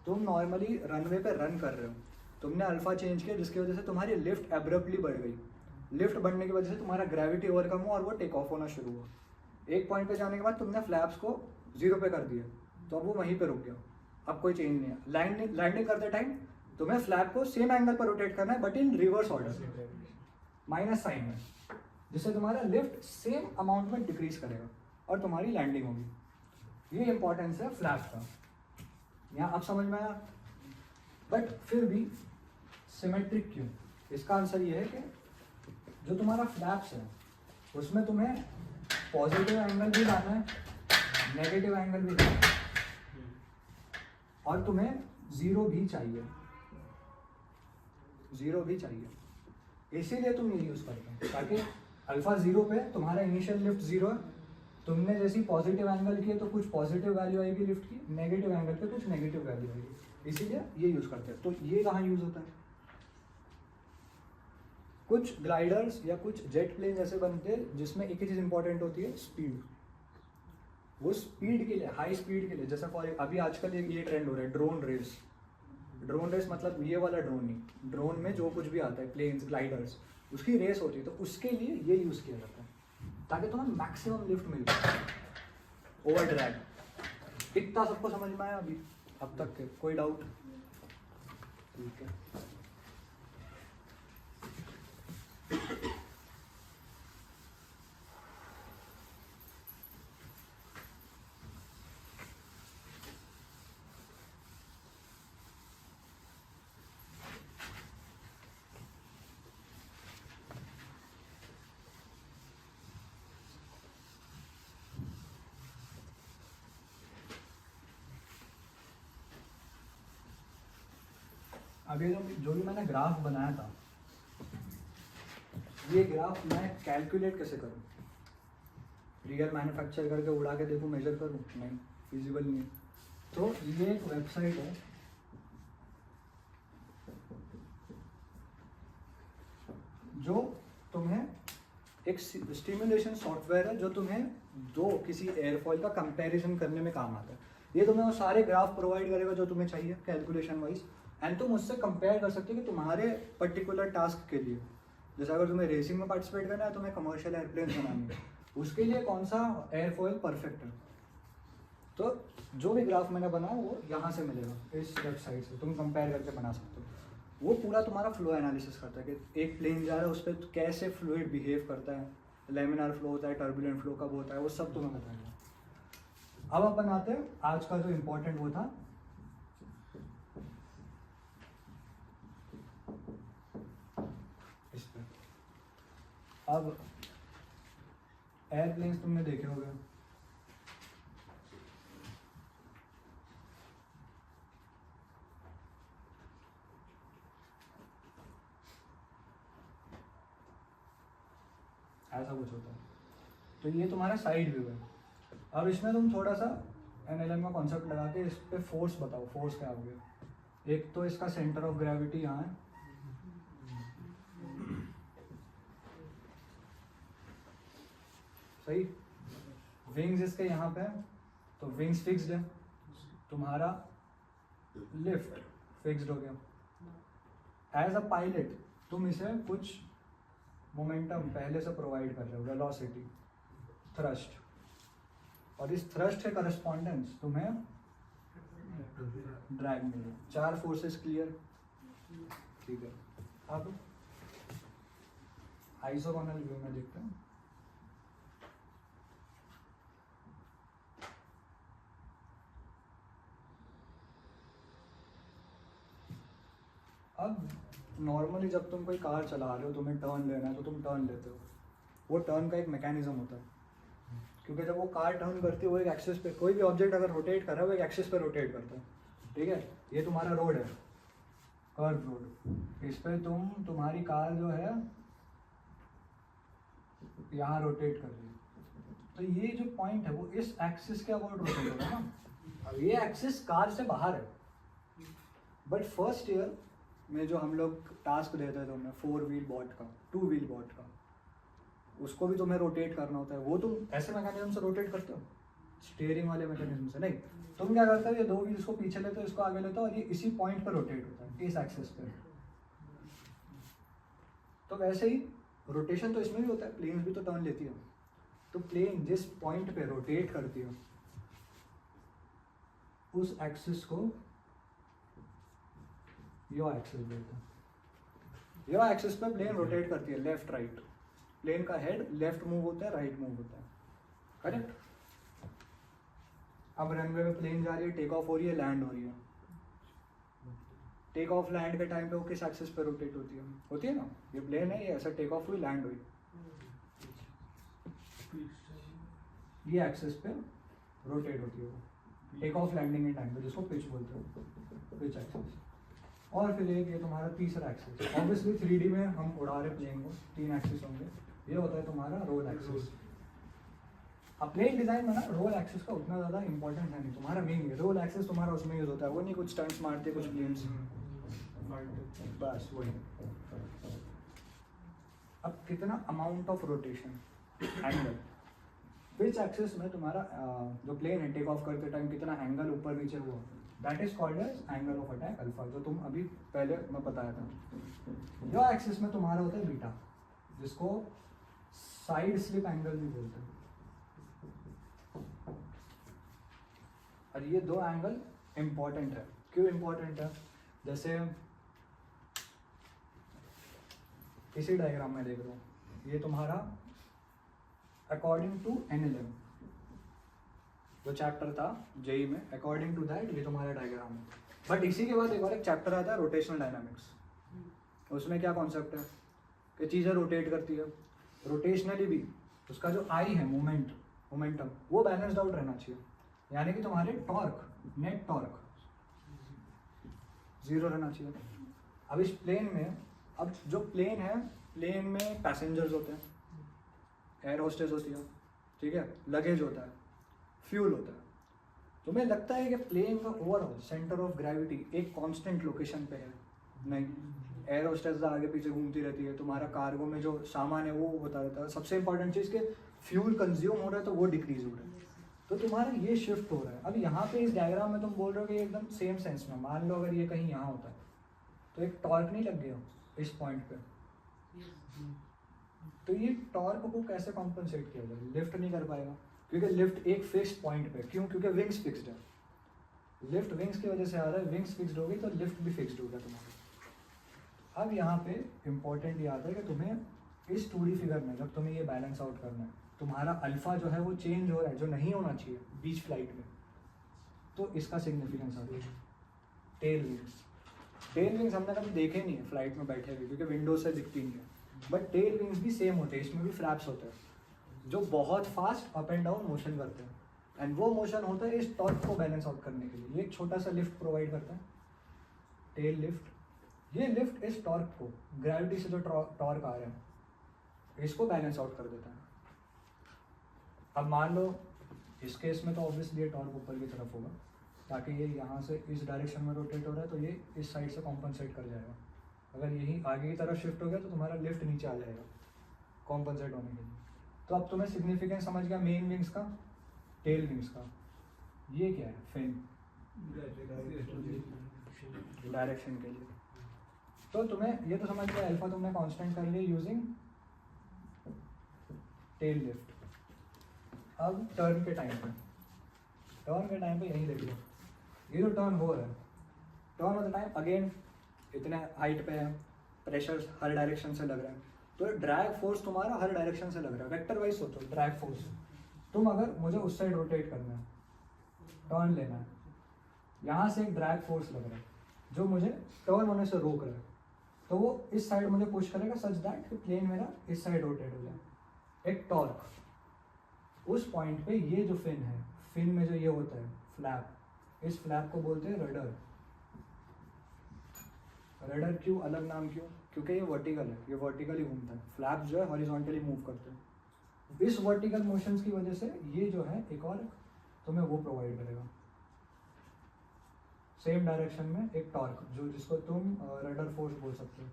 तुम नॉर्मली रनवे पे रन कर रहे हो, तुमने अल्फा चेंज किया जिसकी वजह से तुम्हारी लिफ्ट एब्रप्टली बढ़ गई। लिफ्ट बढ़ने की वजह से तुम्हारा ग्रेविटी ओवरकम हुआ और वो टेक ऑफ होना शुरू हुआ। एक पॉइंट पे जाने के बाद तुमने फ्लैप्स को 0 पे कर दिया, तो अब वो वहीं पे रुक गया, अब कोई चेंज नहीं है। लैंडिंग करते टाइम तुम्हें फ्लैप को सेम एंगल पर रोटेट करना है but in reverse order, minus sign में, जिससे तुम्हारा लिफ्ट सेम अमाउंट में डिक्रीज करेगा और तुम्हारी लैंडिंग होगी। ये इंपॉर्टेंस है फ्लैप का, यहाँ अब समझ में आया। बट फिर भी सिमेट्रिक क्यों? इसका आंसर ये है कि जो तुम्हारा फ्लैप्स है उसमें तुम्हें पॉजिटिव एंगल भी लाना है, नेगेटिव एंगल भी लाना है, और तुम्हें 0 भी चाहिए, 0 भी चाहिए। इसीलिए तुम ये यूज़ करते हो ताकि अल्फा 0 पे तुम्हारा इनिशियल लिफ्ट 0 है, तुमने जैसी पॉजिटिव एंगल किए तो कुछ पॉजिटिव वैल्यू आएगी लिफ्ट की, नेगेटिव एंगल पे कुछ नेगेटिव वैल्यू आएगी, इसीलिए ये यूज़ करते हैं। तो ये कहाँ यूज़ होता है? कुछ ग्लाइडर्स या कुछ जेट प्लेन ऐसे बनते हैं जिसमें एक ही चीज़ इंपॉर्टेंट होती है, स्पीड। वो स्पीड के लिए, हाई स्पीड के लिए, जैसे फॉर अभी आजकल ये ट्रेंड हो रहा है ड्रोन रेस। ड्रोन रेस मतलब ये वाला ड्रोन नहीं, ड्रोन में जो कुछ भी आता है, प्लेन्स, ग्लाइडर्स, उसकी रेस होती है। तो उसके लिए ये यूज़ किया जाता है ताकि तुम्हें मैक्सिमम लिफ्ट मिल जाए ओवर ड्रैग। इतना सबको समझ में आया अभी अब तक के? कोई डाउट? ठीक है। अब ये जो भी मैंने ग्राफ बनाया था, ये ग्राफ मैं कैलकुलेट कैसे करूँ? रियल मैन्युफैक्चर करके उड़ा के देखूँ, मेजर करूँ? नहीं, फिजिबल नहीं है। तो ये एक वेबसाइट है जो तुम्हें एक स्टिमुलेशन सॉफ्टवेयर है जो तुम्हें किसी एयरफॉइल का कंपैरिजन करने में काम आता है। ये तुम्हें वो सारे ग्राफ प्रोवाइड करेगा जो तुम्हें चाहिए कैलकुलेशन वाइज, एंड तुम उससे कंपेयर कर सकते हो कि तुम्हारे पर्टिकुलर टास्क के लिए, जैसे अगर तुम्हें रेसिंग में पार्टिसिपेट करना है, तुम्हें कमर्शियल एयरप्लेन बनानी है, उसके लिए कौन सा एयरफॉइल परफेक्ट है। तो जो भी ग्राफ मैंने बनाया वो यहाँ से मिलेगा, इस वेबसाइट से तुम कंपेयर करके बना सकते हो। वो पूरा तुम्हारा फ्लो एनालिसिस करता है कि एक प्लेन जा रहा है उस पर कैसे फ्लूइड बिहेव करता है, लेमिनार फ्लो होता है, टर्बुलेंट फ्लो कब होता है, वो सब तुम्हें बताएगा। अब अपन आते हैं आज का जो इम्पोर्टेंट वो था, इस पे। अब एयरप्लेन्स तुमने देखे होंगे, ऐसा कुछ होता है। तो ये तुम्हारा साइड व्यू है। अब इसमें तुम थोड़ा सा एनएलएम का कॉन्सेप्ट लगा के इस पे फोर्स बताओ, फोर्स क्या हो गया। एक तो इसका सेंटर ऑफ ग्रेविटी यहाँ है, सही। विंग्स इसके यहाँ पे है, तो विंग्स फिक्स्ड है, तुम्हारा लिफ्ट फिक्स्ड हो गया। एज अ पायलट तुम इसे कुछ मोमेंटम पहले से प्रोवाइड कर रहे हो, वेलोसिटी, थ्रस्ट, और इस थ्रस्ट के करस्पॉन्डेंस तुम्हें ड्रैग मिले। 4 फोर्सेस क्लियर, ठीक है। अब आइसोगोनल व्यू में देखते हैं। अब नॉर्मली जब तुम कोई कार चला रहे हो, तुम्हें टर्न लेना है तो तुम टर्न लेते हो। वो टर्न का एक मैकेनिज्म होता है, क्योंकि जब वो कार टर्न करती है वो एक एक्सिस पे, कोई भी ऑब्जेक्ट अगर रोटेट कर रहा है वो एक एक्सिस पे रोटेट करता है, ठीक है। ये तुम्हारा रोड है, कर्व रोड, इस पे तुम्हारी कार जो है यहाँ रोटेट कर रही है, तो ये जो पॉइंट है वो इस एक्सिस के अबाउट रोटेट होगा ना। अब ये एक्सिस कार से बाहर है, बट फर्स्ट ईयर में जो हम लोग टास्क देते थे हमें 4 व्हील बॉट का, 2 व्हील बॉट का, उसको भी तुम्हें रोटेट करना होता है। वो तुम ऐसे मैकेनिज्म से रोटेट करते हो, स्टीयरिंग वाले मैकेनिज्म से नहीं। तुम क्या करते हो, ये 2 व्हील्स को पीछे लेते हो, इसको आगे लेते हो, और ये इसी पॉइंट पर रोटेट होता है, इस एक्सिस पे। तो वैसे ही रोटेशन तो इसमें भी होता है, प्लेन्स भी तो टर्न लेती है। तो प्लेन जिस पॉइंट पे रोटेट करती है उस एक्सिस को यो एक्सिस बोलते हैं। यो एक्सिस पे प्लेन रोटेट करती है, लेफ्ट राइट। प्लेन का हेड लेफ्ट मूव होता है, राइट मूव होता है, करेक्ट। अब रनवे पे प्लेन जा रही है, टेक ऑफ हो रही है, लैंड हो रही है। टेक ऑफ लैंड के टाइम पे वो किस एक्सिस पे रोटेट होती है ना। ये प्लेन है, ये ऐसा टेक ऑफ हुई, लैंड हुई, ये एक्सिस पे रोटेट होती है वो टेक ऑफ लैंडिंग के टाइम पे, जिसको पिच बोलते हो, पिच एक्सिस। और फिर एक ये तुम्हारा तीसरा एक्सिस, ऑब्वियसली 3D में हम उड़ा रहे प्लेन को, 3 एक्सिस होंगे। ये होता है तुम्हारा रोल एक्सिस। अब प्लेन डिजाइन में ना रोल एक्सिस का उतना ज़्यादा इंपॉर्टेंट है नहीं, तुम्हारा मेन रोल एक्सिस तुम्हारा उसमें यूज होता है, वो नहीं कुछ स्टंट्स मारते कुछ प्लेन्स, बस वही। अब कितना amount of rotation, angle, which axis में तुम्हारा जो प्लेन है टेक ऑफ करते टाइम कितना एंगल ऊपर नीचे हुआ, that is called as angle of attack alpha, जो तुम अभी पहले मैं बताया था। जो एक्सिस में तुम्हारा होता है बीटा, जिसको साइड स्लिप एंगल भी बोलते हैं। और ये 2 एंगल इंपॉर्टेंट है। क्यों इंपॉर्टेंट है? जैसे इसी डायग्राम में देख लो, ये तुम्हारा अकॉर्डिंग टू एनएलएम जो चैप्टर था जेई में, अकॉर्डिंग टू दैट ये तुम्हारा डायग्राम है। बट इसी के बाद एक और एक चैप्टर आता है रोटेशनल डायनामिक्स। उसमें क्या कॉन्सेप्ट है कि चीज़ें रोटेट करती है, रोटेशनली भी उसका जो आई है मोमेंटम वो बैलेंस्ड आउट रहना चाहिए, यानी कि तुम्हारे टॉर्क, नेट टॉर्क 0 रहना चाहिए। अब इस प्लेन में, अब जो प्लेन है, प्लेन में पैसेंजर्स होते हैं, एयर होस्टेस होती है, ठीक है, लगेज होता है, फ्यूल होता है। तुम्हें लगता है कि प्लेन का ओवरऑल सेंटर ऑफ ग्रेविटी एक कांस्टेंट लोकेशन पे है? नहीं, एयर होस्टेस आगे पीछे घूमती रहती है, तुम्हारा कार्गो में जो सामान है वो होता रहता है। सबसे इंपॉर्टेंट चीज़ कि फ्यूल कंज्यूम हो रहा है तो वो डिक्रीज हो रहा है, तो तुम्हारा ये शिफ्ट हो रहा है। अब यहाँ पे इस डायग्राम में तुम बोल रहे हो कि एकदम सेम सेंस में, मान लो अगर ये कहीं यहाँ होता है तो एक टॉर्क नहीं लग गया इस पॉइंट पे, तो ये टॉर्क को कैसे कॉम्पनसेट किया जाए? लिफ्ट नहीं कर पाएगा, क्योंकि लिफ्ट एक फिक्स्ड पॉइंट पे, क्यों? क्योंकि विंग्स फिक्स्ड है, लिफ्ट विंग्स की वजह से आ रहा है, विंग्स फिक्स्ड हो गई तो लिफ्ट भी फिक्स्ड होगा तुम्हारा। अब यहाँ पे इंपॉर्टेंट याद है कि तुम्हें इस 2D फिगर में जब तुम्हें ये बैलेंस आउट करना है, तुम्हारा अल्फा जो है वो चेंज हो रहा है, जो नहीं होना चाहिए बीच फ्लाइट में, तो इसका सिग्निफिकेंस आता है टेल विंग्स। टेल विंग्स हमने कभी देखे नहीं है फ्लाइट में बैठे हुए, क्योंकि विंडो से दिखती नहीं है, बट टेल विंग्स भी सेम होते हैं, इसमें भी फ्लैप्स होते हैं जो बहुत fast up and down motion करते हैं, एंड वो मोशन होता है इस टॉर्क को बैलेंस आउट करने के लिए। ये एक छोटा सा लिफ्ट प्रोवाइड करता है, टेल लिफ्ट। ये लिफ्ट इस टॉर्क को, ग्रेविटी से जो टॉर्क आ रहा है, इसको बैलेंस आउट कर देता है। अब मान लो इस केस में तो ऑब्वियसली ये टॉर्क ऊपर की तरफ होगा, ताकि ये यहाँ से इस डायरेक्शन में रोटेट हो रहा है तो ये इस साइड से कॉम्पनसेट कर जाएगा। अगर यही आगे की तरफ शिफ्ट हो गया तो तुम्हारा लिफ्ट नीचे आ जाएगा कॉम्पनसेट होने के लिए। तो अब तुम्हें सिग्निफिकेंस समझ गया मेन विंग्स का, टेल विंग्स का। ये क्या है? फिन, डायरेक्शन के लिए। तो तुम्हें ये तो समझ गया, अल्फा तुमने कांस्टेंट कर लिया यूजिंग टेल लिफ्ट। अब टर्न के टाइम पे यही देख लो, ये जो टर्न हो रहा है, turn off the time again इतने हाइट पे है, प्रेशर हर डायरेक्शन से लग रहा है, तो ड्रैग फोर्स तुम्हारा हर डायरेक्शन से लग रहा है। वेक्टर वाइज सोचो, ड्रैग फोर्स, तुम अगर मुझे उस साइड रोटेट करना है, टर्न लेना है, यहाँ से एक ड्रैग फोर्स लग रहा है जो मुझे टर्न होने से रोक रहा है, तो वो इस साइड मुझे पुश करेगा सच दैट कि प्लेन मेरा इस साइड रोटेट हो जाए। एक टॉर्क, उस पॉइंट पे ये जो फिन है, फिन में जो ये होता है फ्लैप, इस फ्लैप को बोलते हैं रडर। रडर क्यों अलग नाम क्यों? क्योंकि ये वर्टिकल है, ये वर्टिकली घूमता है, फ्लैप जो है हॉरिजॉन्टली मूव करते हैं। इस वर्टिकल मोशंस की वजह से ये जो है एक और तुम्हें वो प्रोवाइड करेगा, सेम डायरेक्शन में एक टॉर्क, जो जिसको तुम रडर फोर्स बोल सकते हो।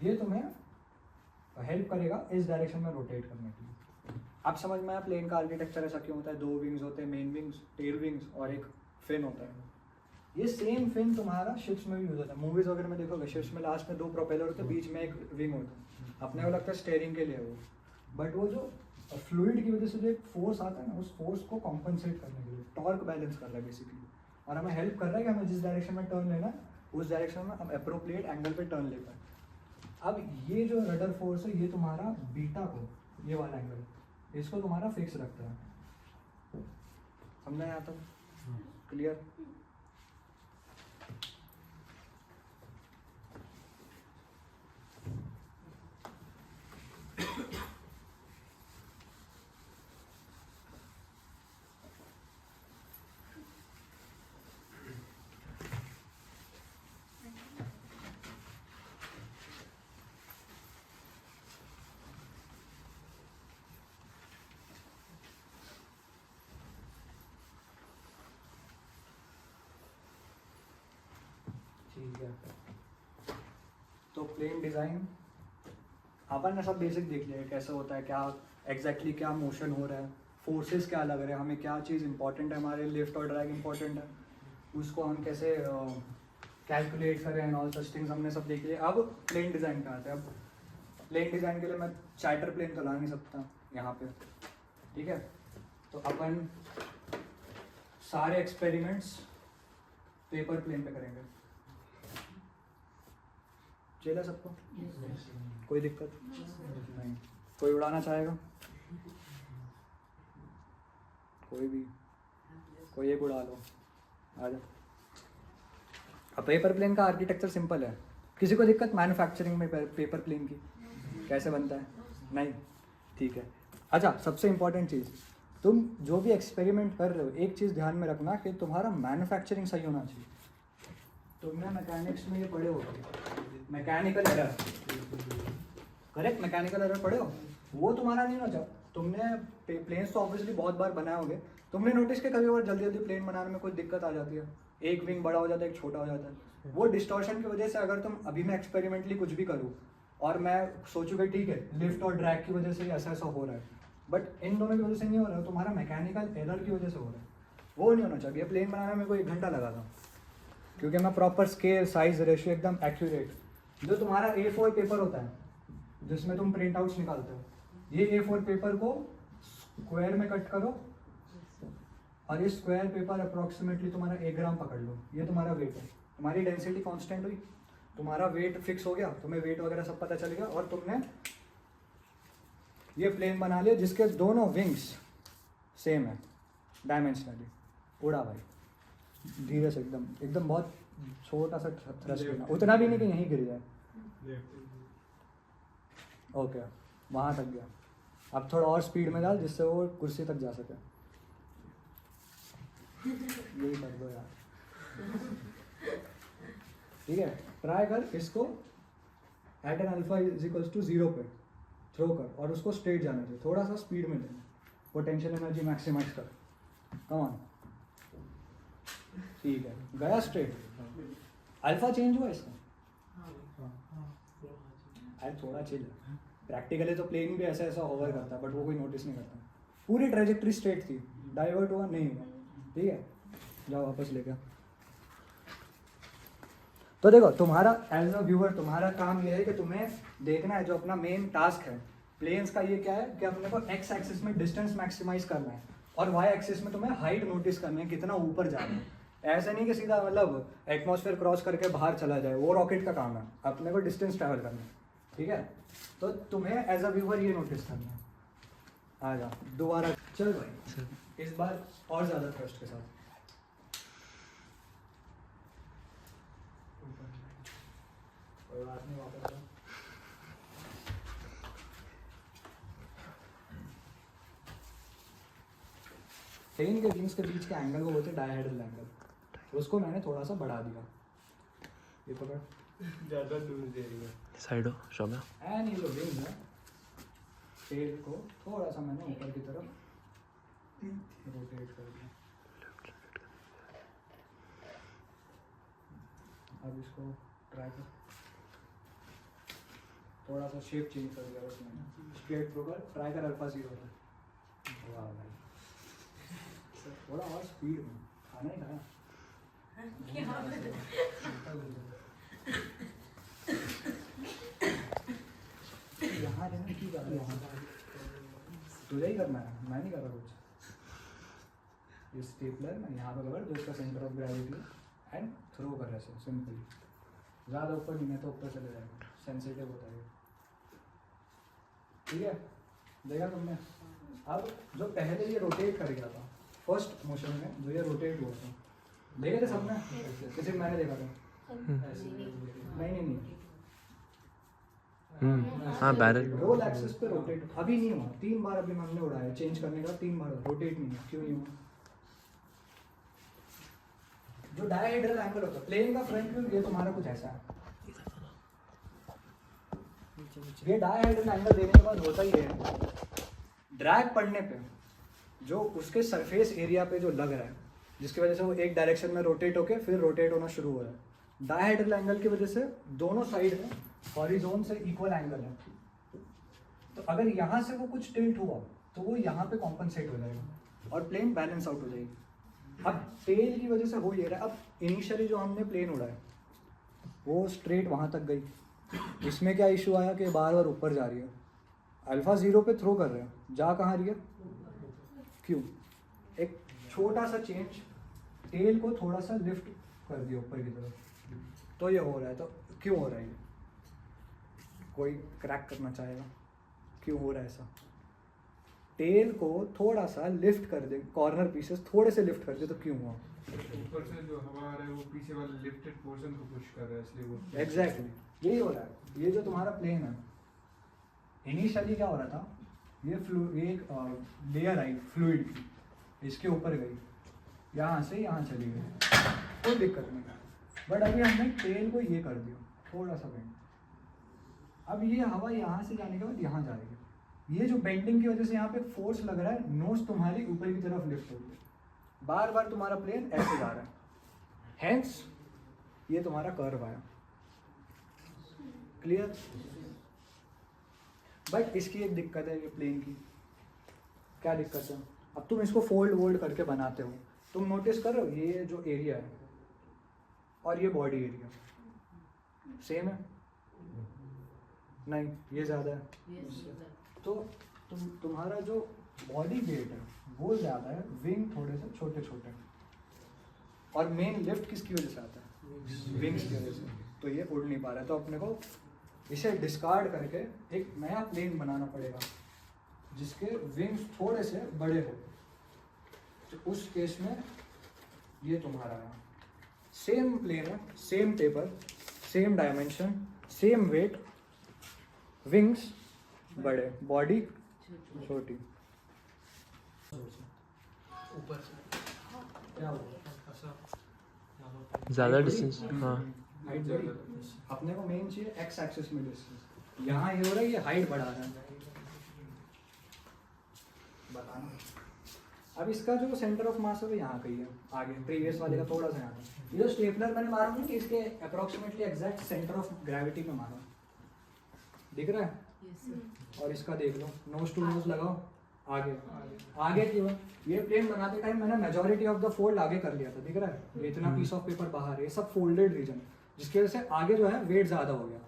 ये तुम्हें हेल्प करेगा इस डायरेक्शन में रोटेट करने के लिए। आप समझ में आया प्लेन का आर्किटेक्चर ऐसा क्यों होता है? 2 विंग्स होते हैं, मेन विंग्स, टेल विंग्स और एक फिन होता है। ये सेम फिन तुम्हारा शिप्स में भी यूज होता है। मूवीज वगैरह में देखोगे शिप्स में लास्ट में 2 प्रोपेलर होते हैं, बीच में एक विंग होता है। अपने को लगता है स्टेयरिंग के लिए वो, बट वो जो फ्लूइड की वजह से जो एक फोर्स आता है ना, उस फोर्स को कॉम्पनसेट करने के लिए, टॉर्क बैलेंस कर रहा है बेसिकली, और हमें हेल्प कर रहा है कि हमें जिस डायरेक्शन में टर्न लेना है उस डायरेक्शन में हम अप्रोप्रिएट एंगल पे टर्न ले पाए। अब ये जो रडर फोर्स है, ये तुम्हारा बीटा को, ये वाला एंगल, इसको तुम्हारा फिक्स रखता है। समझा यहाँ तक? क्लियर? ठीक है, तो प्लेन डिज़ाइन अपन ने सब बेसिक देख लिया है, कैसे होता है, क्या एग्जैक्टली क्या मोशन हो रहा है, फोर्सेस क्या लग रहे हैं, हमें क्या चीज़ इंपॉर्टेंट है, हमारे लिफ्ट और ड्रैग इंपॉर्टेंट है, उसको हम कैसे कैलकुलेट करें एंड ऑल सच थिंग्स हमने सब देख लिया। अब प्लेन डिज़ाइन का आता है। अब प्लेन डिज़ाइन के लिए मैं चार्टर प्लेन तो ला नहीं सकता यहाँ पे, ठीक है, तो अपन सारे एक्सपेरिमेंट्स पेपर प्लेन पे करेंगे। चला सबको? कोई दिक्कत नहीं? कोई उड़ाना चाहेगा? कोई भी, कोई एक उड़ा लो, आ जाओ। अब पेपर प्लेन का आर्किटेक्चर सिंपल है। किसी को दिक्कत मैन्युफैक्चरिंग में पेपर प्लेन की कैसे बनता है? नहीं? ठीक है। अच्छा, सबसे इम्पोर्टेंट चीज़, तुम जो भी एक्सपेरिमेंट कर रहे हो एक चीज़ ध्यान में रखना कि तुम्हारा मैन्युफैक्चरिंग सही होना चाहिए। तुमने मैकेनिक्स में ये पढ़े हो mechanical error, correct, mechanical error पढ़े हो, वो तुम्हारा नहीं होना चाहिए। तुमने प्लेन्स तो ऑब्वियसली बहुत बार बनाए होंगे, तुमने नोटिस किया कभी बार जल्दी जल्दी प्लेन बनाने में कोई दिक्कत आ जाती है, एक विंग बड़ा हो जाता है एक छोटा हो जाता है। वो डिस्टॉर्शन की वजह से अगर तुम अभी मैं एक्सपेरिमेंटली कुछ भी करूँ और मैं सोचूंगा ठीक है लिफ्ट और ड्रैग की वजह से ऐसा ऐसा हो रहा है, बट इन दोनों की वजह से नहीं हो रहा है, तुम्हारा मैकेनिकल एरर की वजह से हो रहा है, वो नहीं होना चाहिए। प्लेन बनाने में कोई 1 घंटा लगा था क्योंकि मैं प्रॉपर स्केल साइज रेशियो एकदम एक्यूरेट। जो तुम्हारा A4 पेपर होता है जिसमें तुम प्रिंट आउट्स निकालते हो, ये A4 पेपर को स्क्वायर में कट करो और ये स्क्वायर पेपर अप्रॉक्सीमेटली तुम्हारा 1 ग्राम पकड़ लो, ये तुम्हारा वेट है, तुम्हारी डेंसिटी कांस्टेंट हुई, तुम्हारा वेट फिक्स हो गया, तुम्हें वेट वगैरह सब पता चल गया और तुमने ये प्लेन बना लिया जिसके दोनों विंग्स सेम है डायमेंशनली। उड़ा भाई धीरे से, एकदम एकदम बहुत छोटा सा थ्रस्ट लेना, उतना भी नहीं कि यहीं गिर जाए। ओके वहाँ तक गया, अब थोड़ा और स्पीड में डाल जिससे वो कुर्सी तक जा सके। यही कर दो यार, ठीक है। ट्राई कर इसको at an alpha is equals to 0 पे थ्रो कर और उसको स्ट्रेट जाने दे, थोड़ा सा स्पीड में देना, पोटेंशियल एनर्जी मैक्सिमाइज कर, कम ऑन, ठीक है गया स्ट्रेट। अल्फा चेंज हुआ इसका, अरे थोड़ा चिल, प्रैक्टिकली तो प्लेन भी ऐसा ऐसा होवर करता है बट वो कोई नोटिस नहीं करता। पूरी ट्रेजेक्ट्री स्ट्रेट थी, डाइवर्ट हुआ नहीं हुआ, ठीक है जाओ वापस लेकर। तो देखो तुम्हारा एज अ व्यूअर तुम्हारा काम ये है कि तुम्हें देखना है जो अपना मेन टास्क है प्लेन्स का, ये क्या है कि अपने को एक्स एक्सिस में डिस्टेंस मैक्सिमाइज करना है और वाई एक्सिस में तुम्हें हाइट नोटिस करना है कितना ऊपर जाना है। ऐसा नहीं कि सीधा मतलब एटमॉस्फेयर क्रॉस करके बाहर चला जाए, वो रॉकेट का काम है, अपने को डिस्टेंस ट्रैवल करना है, ठीक है। तो तुम्हें एज अ व्यूअर ये नोटिस करना है। आ जा दोबारा, चल भाई इस बार और ज़्यादा थ्रस्ट के साथ, कोई बात नहीं, वापस प्लेन के विंग्स के बीच के एंगल को बोलते हैं डायहेड्रल एंगल, उसको मैंने थोड़ा सा बढ़ा दिया, ये पकड़ ज़्यादा दूर दे रही है साइड हो शोभा, एंड ये जो विंग्स है टेल को थोड़ा सा मैंने ऊपर की तरफ रोटेट कर दिया। अब इसको ट्राई कर, थोड़ा सा शेप चेंज कर दिया उसमें, स्ट्रेट थ्रो कर, ट्राई कर अल्फा 0 पर। वाह भाई थोड़ा और स्पीड में, खाना ही खाया यहाँ रहना की कर रहा है, तुझे ही करना है, मैं नहीं कर रहा कुछ। ये स्टेपलर मैं यहाँ पर पकड़ जो इसका सेंटर ऑफ ग्रेविटी है एंड थ्रो कर रहा है सिंपली, ज़्यादा ऊपर नहीं, मैं तो ऊपर चले जाएगा, सेंसिटिव होता है, ठीक है। देखा तुमने, अब जो पहले ये रोटेट कर गया था फर्स्ट मोशन में, जो ये रोटेट हुआ था, देखे थे सबने, किसी मैंने देखा था, नहीं हाँ बैरल रोल एक्सिस पे रोटेट अभी नहीं हुआ, 3 बार अभी हमने उड़ाया चेंज करने का, 3 बार रोटेट नहीं हुआ, क्यों नहीं हुआ? जो डायहेड्रल एंगल होता है प्लेन का फ्रंट व्यू, ये तुम्हारा कुछ ऐसा है, ये डायहेड्रल एंगल देने के बाद होता ही है ड्रैग पड़ने पे जो उसके सरफेस एरिया पे जो लग रहा है, जिसकी वजह से वो एक डायरेक्शन में रोटेट होके फिर रोटेट होना शुरू हो रहा है। डायहेड्रल एंगल की वजह से दोनों साइड में हॉरिजॉन से इक्वल एंगल है, तो अगर यहाँ से वो कुछ टिल्ट हुआ तो वो यहाँ पे कॉम्पनसेट हो जाएगा और प्लेन बैलेंस आउट हो जाएगी। अब टेल की वजह से हो ये रहा है, अब इनिशियली जो हमने प्लेन उड़ाया वो स्ट्रेट वहाँ तक गई, इसमें क्या इशू आया कि बार बार ऊपर जा रही है, अल्फा 0 पे थ्रो कर रहे हैं, जा कहाँ रही है, क्यों? एक छोटा सा चेंज, टेल को थोड़ा सा लिफ्ट कर दिया ऊपर की तरफ, तो ये हो रहा है। तो क्यों हो रहा है ये? कोई क्रैक करना चाहेगा क्यों हो रहा है ऐसा? टेल को थोड़ा सा लिफ्ट कर दे, कॉर्नर पीसेस थोड़े से लिफ्ट कर दे, तो क्यों हुआ? ऊपर से जो हवा आ रहा है वो पीछे वाले लिफ्टेड पोर्शन को पुश कर रहा है, इसलिए वो एग्जैक्टली यही हो रहा है। ये जो तुम्हारा प्लेन है, इनिशियली क्या हो रहा था, ये एक लेयर आई फ्लूइड की, इसके ऊपर गई, यहाँ से यहाँ चली गई, कोई दिक्कत नहीं। बट अभी हमने टेल को ये कर दिया थोड़ा सा बेंड। अब ये हवा यहाँ से जाने के बाद यहाँ जाएगी। ये जो बेंडिंग की वजह से यहाँ पे फोर्स लग रहा है, नोज तुम्हारी ऊपर की तरफ लिफ्ट हो रही है, बार बार तुम्हारा प्लेन ऐसे जा रहा है, हेंस ये तुम्हारा कर्व आया। क्लियर? बट इसकी एक दिक्कत है ये प्लेन की। क्या दिक्कत है? अब तुम इसको फोल्ड वोल्ड करके बनाते हो, तुम नोटिस करो ये जो एरिया है और ये बॉडी एरिया सेम है? नहीं, ये ज़्यादा है। तो तुम्हारा जो बॉडी वेट है वो ज़्यादा है, विंग थोड़े से छोटे छोटे हैं। और मेन लिफ्ट किसकी वजह से आता है? विंग्स की वजह से। तो ये उड़ नहीं पा रहा है, तो अपने को इसे डिस्कार्ड करके एक नया प्लेन बनाना पड़ेगा जिसके विंग्स थोड़े से बड़े हो। तो उस केस में ये तुम्हारा है, सेम प्लेन है, same taper, same dimension, same weight, wings बड़े, बॉडी छोटी। ऊपर से क्या हुआ? ज़्यादा डिस्टेंस, हाँ हाइट बड़ी। अपने को मेन चाहिए एक्स एक्सिस में डिस्टेंस। यहाँ ये हो रहा है, ये हाइट बढ़ा रहा है। बताना। अब इसका जो सेंटर ऑफ मास है वो यहाँ कहीं है, आगे प्रीवियस वाले का थोड़ा सा यहाँ था। ये जो स्टेपलर मैंने मारा ना कि इसके approximately exact centre of gravity में मारा, दिख रहा है? और इसका देख लो, नोज टू नोज लगाओ, आगे आगे क्यों? ये प्लेन बनाते टाइम मैंने मेजॉरिटी ऑफ द फोल्ड आगे कर लिया था, दिख रहा है? ये इतना पीस ऑफ पेपर बाहर है, ये सब फोल्डेड रीजन, जिसकी वजह से आगे जो है वेट ज़्यादा हो गया,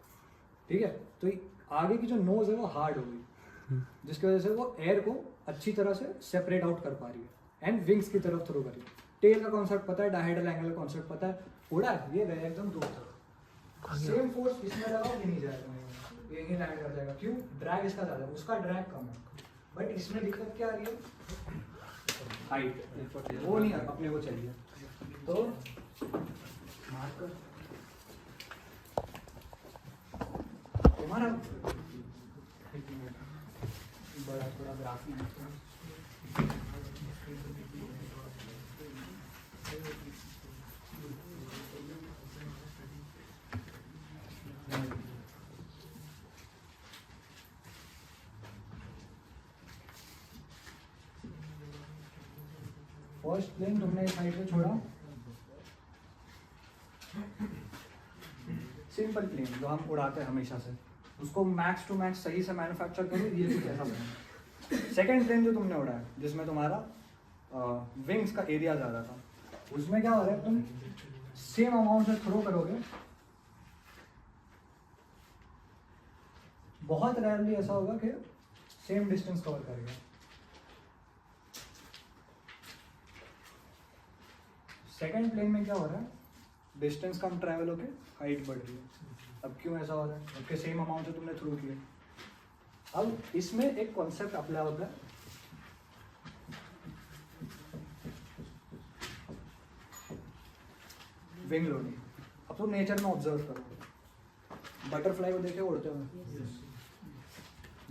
ठीक है? तो आगे की जो नोज है वो हार्ड हो गई, जिसकी वजह से वो एयर को अच्छी तरह से सेपरेट आउट कर पा रही है एंड विंग्स की तरफ थ्रो कर रही है। टेल का कॉन्सेप्ट पता है, डायहेड्रल एंगल का कॉन्सेप्ट पता है, उड़ा है ये गया एकदम दूर तक। सेम फोर्स इसमें लगाओ ये नहीं जाएगा, यही लैंड कर जाएगा। क्यों? ड्रैग इसका ज़्यादा है, उसका ड्रैग कम है। बट इसमें दिक्कत क्या आ रही है? हाइट, वो नहीं अपने को चाहिए। तो मार्कर तुम्हारा बड़ा थोड़ा ग्राफ में फर्स्ट प्लेन तुमने इस साइड पे छोड़ा, सिंपल प्लेन जो हम उड़ाते हैं हमेशा से, उसको मैक्स टू मैक्स सही से मैन्युफैक्चर करो, ये कुछ ऐसा बना। सेकंड प्लेन जो तुमने उड़ाया जिसमें तुम्हारा विंग्स का एरिया ज़्यादा था, उसमें क्या हो रहा है, तुम सेम अमाउंट से थ्रो करोगे, बहुत रेयरली ऐसा होगा कि सेम डिस्टेंस कवर करेगा। सेकंड प्लेन में क्या हो रहा है, डिस्टेंस कम ट्रैवल होके हाइट बढ़ रही है। अब क्यों ऐसा हो रहा है? उसके सेम अमाउंट से तुमने थ्रू किया। अब इसमें एक कॉन्सेप्ट अप्लाई होता है, विंग लोडिंग। अब तुम नेचर में ऑब्जर्व करो, बटरफ्लाई को देखे उड़ते हुए,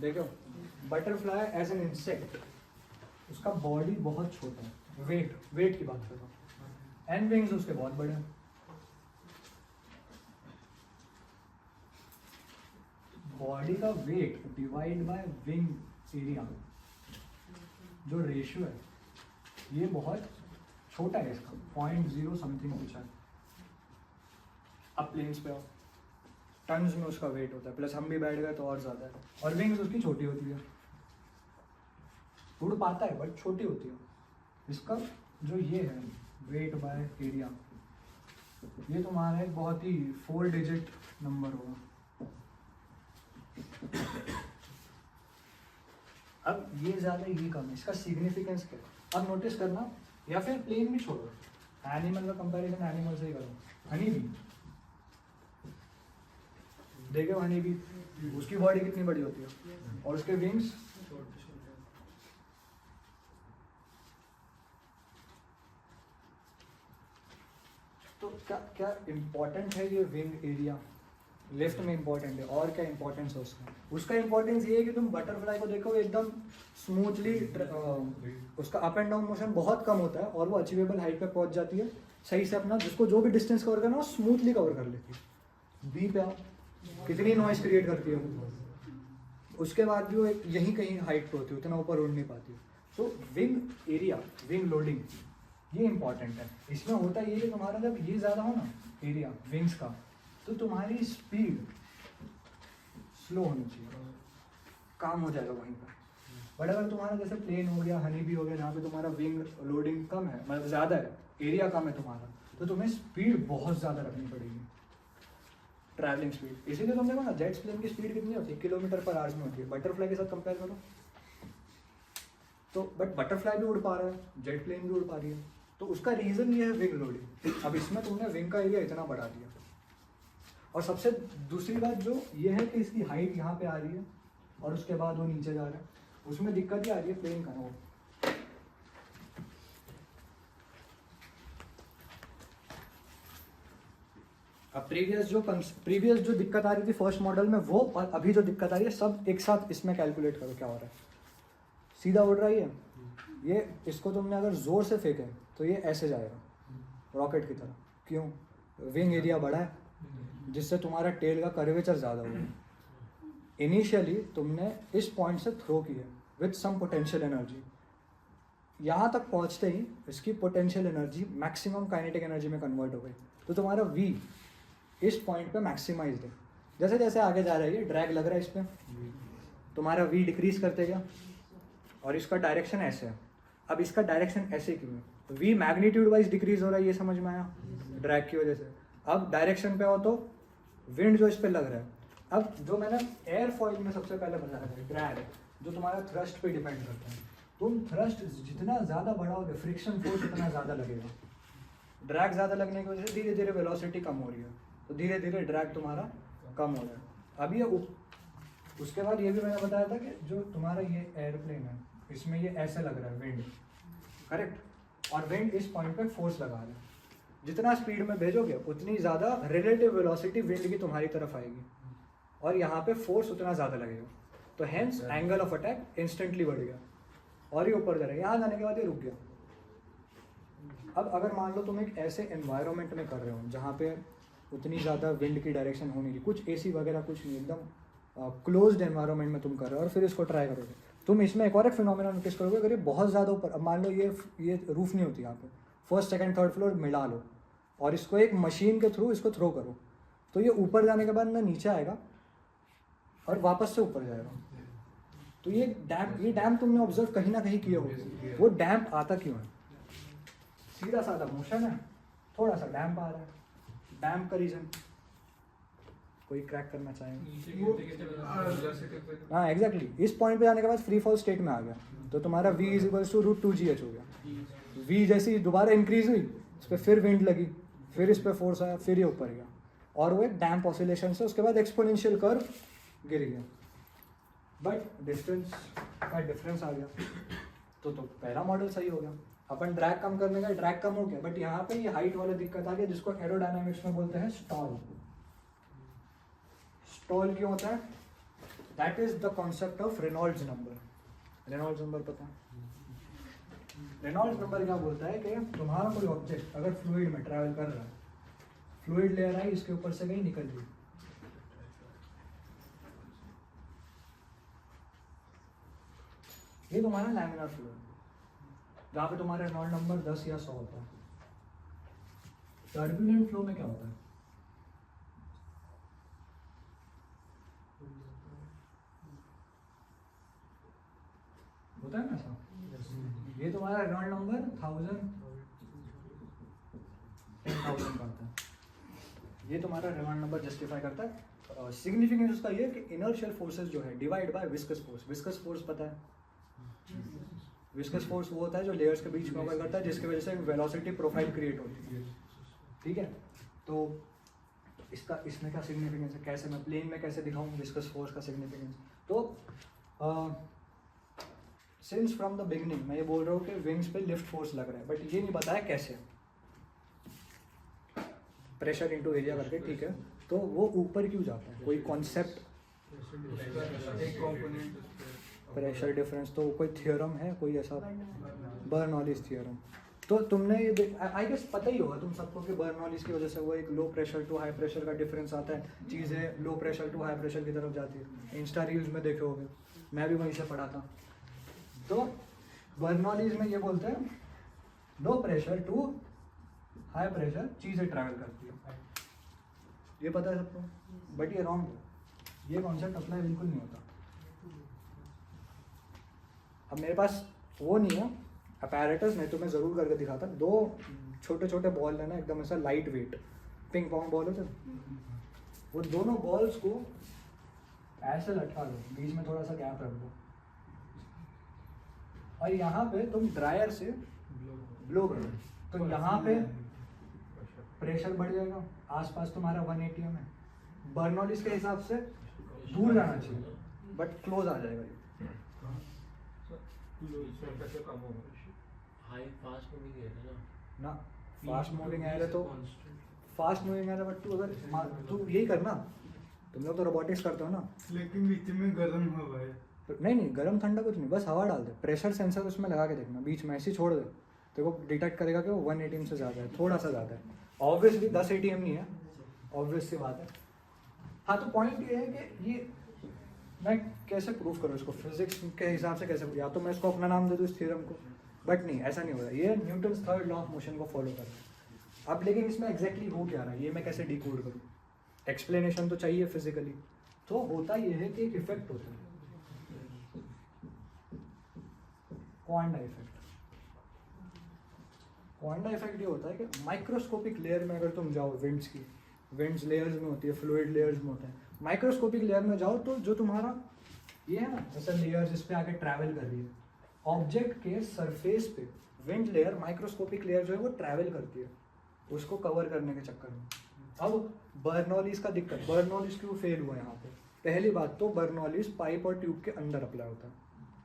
देखो बटरफ्लाई एज एन इंसेक्ट, उसका बॉडी बहुत छोटा है, वेट की बात कर रहा हूँ, एंड विंग्स उसके बहुत बड़े हैं। बॉडी का weight divide by wing area, जो रेशियो है ये बहुत छोटा है, इसका 0.0 समथिंग कुछ है। अब प्लेन्स पे आओ, टन्स में उसका वेट होता है, प्लस हम भी बैठ गए तो और ज़्यादा है, और विंग्स उसकी छोटी होती है, उड़ पाता है बट छोटी होती है। इसका जो ये है वेट बाय एरिया, ये तुम्हारा एक बहुत ही 4 डिजिट नंबर होगा। अब ये ज़्यादा ये कम है, इसका सिग्निफिकेंस क्या है? अब नोटिस करना, या फिर प्लेन भी छोड़ो, एनिमल का कंपैरिजन एनिमल से ही करो। हनी बी देखो, हनी बी उसकी बॉडी कितनी बड़ी होती है और उसके विंग्स तो क्या क्या इम्पोर्टेंट है ये विंग एरिया, लिफ्ट में इंपॉर्टेंट है। और क्या इंपॉर्टेंस है उसका? उसका इंपॉर्टेंस ये है कि तुम बटरफ्लाई को देखो एकदम स्मूथली, उसका अप एंड डाउन मोशन बहुत कम होता है और वो अचीवेबल हाइट पे पहुंच जाती है सही से, अपना जिसको जो भी डिस्टेंस कवर करना है वो स्मूथली कवर कर लेती है। बी पे आओ, कितनी नॉइस क्रिएट करती है वो, उसके बाद भी वो यहीं कहीं हाइट पे होती है, उतना ऊपर उड़ नहीं पाती। तो विंग एरिया, विंग लोडिंग, ये इंपॉर्टेंट है। इसमें होता ये है तुम्हारा जब ये ज़्यादा हो ना एरिया विंग्स का, तो तुम्हारी स्पीड स्लो होनी चाहिए, काम हो जाएगा वहीं पर। बट अगर तुम्हारा जैसे प्लेन हो गया, हनी भी हो गया, जहाँ पे तुम्हारा विंग लोडिंग कम है, मतलब ज़्यादा है, एरिया कम है तुम्हारा, तो तुम्हें स्पीड बहुत ज़्यादा रखनी पड़ेगी, ट्रैवलिंग स्पीड। इसीलिए तुम देखो ना जेट प्लेन की स्पीड कितनी होती है, km/h में होती है। बटरफ्लाई के साथ कंपेयर करो तो, बट बटरफ्लाई भी उड़ पा रहा है, जेट प्लेन भी उड़ पा रही है, तो उसका रीज़न ये है विंग लोडिंग। अब इसमें तुमने विंग का एरिया इतना बढ़ा दिया। और सबसे दूसरी बात जो ये है कि इसकी हाइट यहाँ पे आ रही है और उसके बाद वो नीचे जा रहा है, उसमें दिक्कत ही आ रही है प्लेन का वो। अब प्रीवियस जो दिक्कत आ रही थी फर्स्ट मॉडल में वो, और अभी जो दिक्कत आ रही है, सब एक साथ इसमें कैलकुलेट करो क्या हो रहा है। सीधा उड़ रही है ये, इसको तुमने अगर जोर से फेंके तो ये ऐसे जाएगा रॉकेट की तरह। क्यों? विंग एरिया बड़ा है, जिससे तुम्हारा टेल का कर्वेचर ज़्यादा होगा। इनिशियली तुमने इस पॉइंट से थ्रो किया विथ सम पोटेंशियल एनर्जी, यहाँ तक पहुँचते ही इसकी potential energy maximum kinetic energy में कन्वर्ट हो गई, तो तुम्हारा वी इस पॉइंट पे मैक्सिमाइज है। जैसे जैसे आगे जा रही है, ड्रैग लग रहा है इस पर, तुम्हारा वी डिक्रीज करते गया और इसका डायरेक्शन ऐसे है। अब इसका डायरेक्शन ऐसे क्यों है? वी मैग्नीट्यूड वाइज डिक्रीज हो रहा है, ये समझ में आया, ड्रैग की वजह से। अब डायरेक्शन पे हो तो विंड जो इस पे लग रहा है, अब जो मैंने एयर फॉइल में सबसे पहले बताया था, ड्रैग जो तुम्हारा थ्रस्ट पे डिपेंड करता है। तुम थ्रस्ट जितना ज़्यादा बढ़ाओगे, फ्रिक्शन फोर्स उतना ज़्यादा लगेगा। ड्रैग ज़्यादा लगने की वजह से धीरे धीरे वेलोसिटी कम हो रही है, तो धीरे धीरे ड्रैग तुम्हारा कम हो रहा है। अब ये उसके बाद ये भी मैंने बताया था कि जो तुम्हारा ये एयरप्लेन है, इसमें ये ऐसे लग रहा है विंड, करेक्ट, और विंड इस पॉइंट पे फोर्स लगा रहा है। जितना स्पीड में भेजोगे उतनी ज़्यादा रिलेटिव वेलोसिटी विंड की तुम्हारी तरफ आएगी और यहाँ पे फोर्स उतना ज़्यादा लगेगा, तो hence angle of attack instantly बढ़ गया और ये ऊपर जाएगा। यहाँ जाने के बाद ये रुक गया। अब अगर मान लो तुम एक ऐसे एनवायरनमेंट में कर रहे हो जहाँ पे उतनी ज़्यादा विंड की डायरेक्शन होने की, कुछ एसी वगैरह कुछ नहीं, एकदम क्लोज्ड एनवायरनमेंट में तुम कर रहे हो और फिर इसको ट्राई करोगे, तुम इसमें एक और एक फिनोमेना नोटिस करोगे। अगर ये बहुत ज़्यादा ऊपर, अब मान लो ये रूफ नहीं होती यहाँ पे, फर्स्ट सेकंड थर्ड फ्लोर मिला लो और इसको एक मशीन के थ्रू इसको थ्रो करो, तो ये ऊपर जाने के बाद ना नीचे आएगा और वापस से ऊपर जाएगा। तो ये डैम्प तुमने ऑब्जर्व कहीं ना कहीं किए होंगे। वो डैम्प आता क्यों है? सीधा साधा मोशन है, थोड़ा सा डैम्प आ रहा है। डैम्प का रीजन कोई क्रैक करना चाहेंगे? हाँ एग्जैक्टली, इस पॉइंट पे जाने के बाद फ्री फॉल स्टेट में आ गया, तो तुम्हारा v is equals to √2gh हो गया। v जैसी दोबारा इंक्रीज हुई, इस पर फिर विंड लगी, फिर इस पर फोर्स आया, फिर ये ऊपर गया और वो एक डैम्प ऑसिलेशन से उसके बाद एक्सपोनेंशियल कर्व गिर गया। बट डिस्टेंस का डिफरेंस आ गया, तो पहला मॉडल सही हो गया। अपन ड्रैग कम करने का, ड्रैग कम हो गया, बट यहाँ पे ये हाइट वाला दिक्कत आ गया, जिसको एरोडायनामिक्स में बोलते हैं स्टॉल। स्टॉल क्यों होता है? That is the concept of Reynolds number. Reynolds number पता है? रेनॉल्ड्स नंबर क्या बोलता है कि तुम्हारा कोई ऑब्जेक्ट अगर फ्लूइड में ट्रैवल कर रहा है, फ्लूइड लेयर आई इसके ऊपर से कहीं निकल गई, ये तुम्हारा लैमिनार फ्लो है, जहाँ पे तुम्हारा रेनॉल्ड नंबर 10 या 100 होता है। टर्बुलेंट फ्लो में क्या होता है? होता है ना ऐसा? ये तुम्हारा रेनॉल्ड नंबर 10,000 का होता है। ये तुम्हारा रेनॉल्ड नंबर जस्टिफाई करता है। सिग्निफिकेंस उसका ये कि इनर्शियल फोर्सेस जो है divide by viscous force. Viscous force पता है? विस्कस फोर्स वो होता है जो लेयर्स के बीच में ऑपरेट करता है, जिसकी वजह से वेलोसिटी प्रोफाइल क्रिएट होती है। ठीक है, तो इसमें क्या सिग्निफिकेंस है, कैसे मैं प्लेन में कैसे दिखाऊं विस्कस फोर्स का सिग्निफिकेंस? तो सिंस फ्रॉम द बिगनिंग मैं ये बोल रहा हूँ कि विंग्स पे लिफ्ट फोर्स लग रहा है, बट ये नहीं बताया कैसे। प्रेशर इनटू एरिया करके, ठीक है। तो वो ऊपर क्यों जाता है? कोई कॉन्सेप्ट, एक कंपोनेंट प्रेशर डिफरेंस, तो कोई थियोरम है कोई ऐसा? Bernoulli's theorem. तो तुमने ये आई गेस पता ही होगा तुम सबको कि बर्नौलीज की वजह से वो एक low pressure to high pressure का डिफरेंस आता है, चीज़ें low pressure to high pressure की तरफ जाती है। इंस्टा रील्स में देखे होगे, मैं भी वहीं से पढ़ा था। तो बर्नौलीज में ये बोलते हैं low pressure to high pressure चीज़ें ट्रैवल करती है, ये पता है सबको। बट ये रॉन्ग है, ये कॉन्सेप्ट अप्लाई बिल्कुल नहीं होता। अब मेरे पास वो नहीं है अपैरेटस, नहीं तो मैं ज़रूर करके दिखाता। 2 छोटे छोटे बॉल है ना, एकदम ऐसा light weight ping pong ball होता है, वो दोनों बॉल्स को ऐसे लटका दो, बीच में थोड़ा सा गैप रख दो, और यहाँ पे तुम ड्रायर से ब्लो करो, तो यहाँ पे प्रेशर बढ़ जाएगा, आसपास तुम्हारा 180 है। बर्नौलीज के हिसाब से दूर जाना चाहिए, बट क्लोज आ जाएगा ये। हाई फास्ट मूविंग है ना, ना फास्ट मूविंग एयर है तो फास्ट मूविंग एयर है, बट तू अगर तू यही करना, तुम लोग तो रोबोटिक्स करते हो ना, लेकिन बीच में गर्म हवा है। नहीं गर्म ठंडा कुछ नहीं, बस हवा डाल दे, प्रेशर सेंसर उसमें लगा के देखना, बीच में ऐसे ही छोड़ दे, तो वो डिटेक्ट करेगा कि वो 1 ATM से ज़्यादा है, थोड़ा सा ज़्यादा है। ऑब्वियसली 10 ATM नहीं है, ऑब्वियस सी बात है। हाँ, तो पॉइंट ये है कि ये मैं कैसे प्रूव करूँ इसको फिजिक्स के हिसाब से, कैसे, या तो मैं इसको अपना नाम दे दूँ इस थ्योरम को, बट नहीं, ऐसा नहीं हो रहा। ये Newton's 3rd law of motion को फॉलो कर रहा है। अब लेकिन इसमें एग्जैक्टली हो क्या रहा है, ये मैं कैसे डिकोड करूँ? एक्सप्लेनेशन तो चाहिए फिजिकली। तो होता ये है कि एक इफेक्ट होता है, क्वांडा इफेक्ट। क्वांडा इफेक्ट ये होता है कि माइक्रोस्कोपिक लेयर में अगर तुम जाओ, विंड्स लेयर्स में होती है, फ्लूइड लेयर्स में होता है, माइक्रोस्कोपिक लेयर में जाओ तो जो तुम्हारा ये है ना, जैसा लेयर जिस पे आके ट्रैवल कर रही है, ऑब्जेक्ट के सरफेस पे विंड लेयर, माइक्रोस्कोपिक लेयर जो है वो ट्रैवल करती है उसको कवर करने के चक्कर में। अब बर्नौलीज का दिक्कत, बर्नौलीज क्यों फेल हुआ यहाँ पे? पहली बात तो बर्नौलीज पाइप और ट्यूब के अंदर अप्लाई होता है,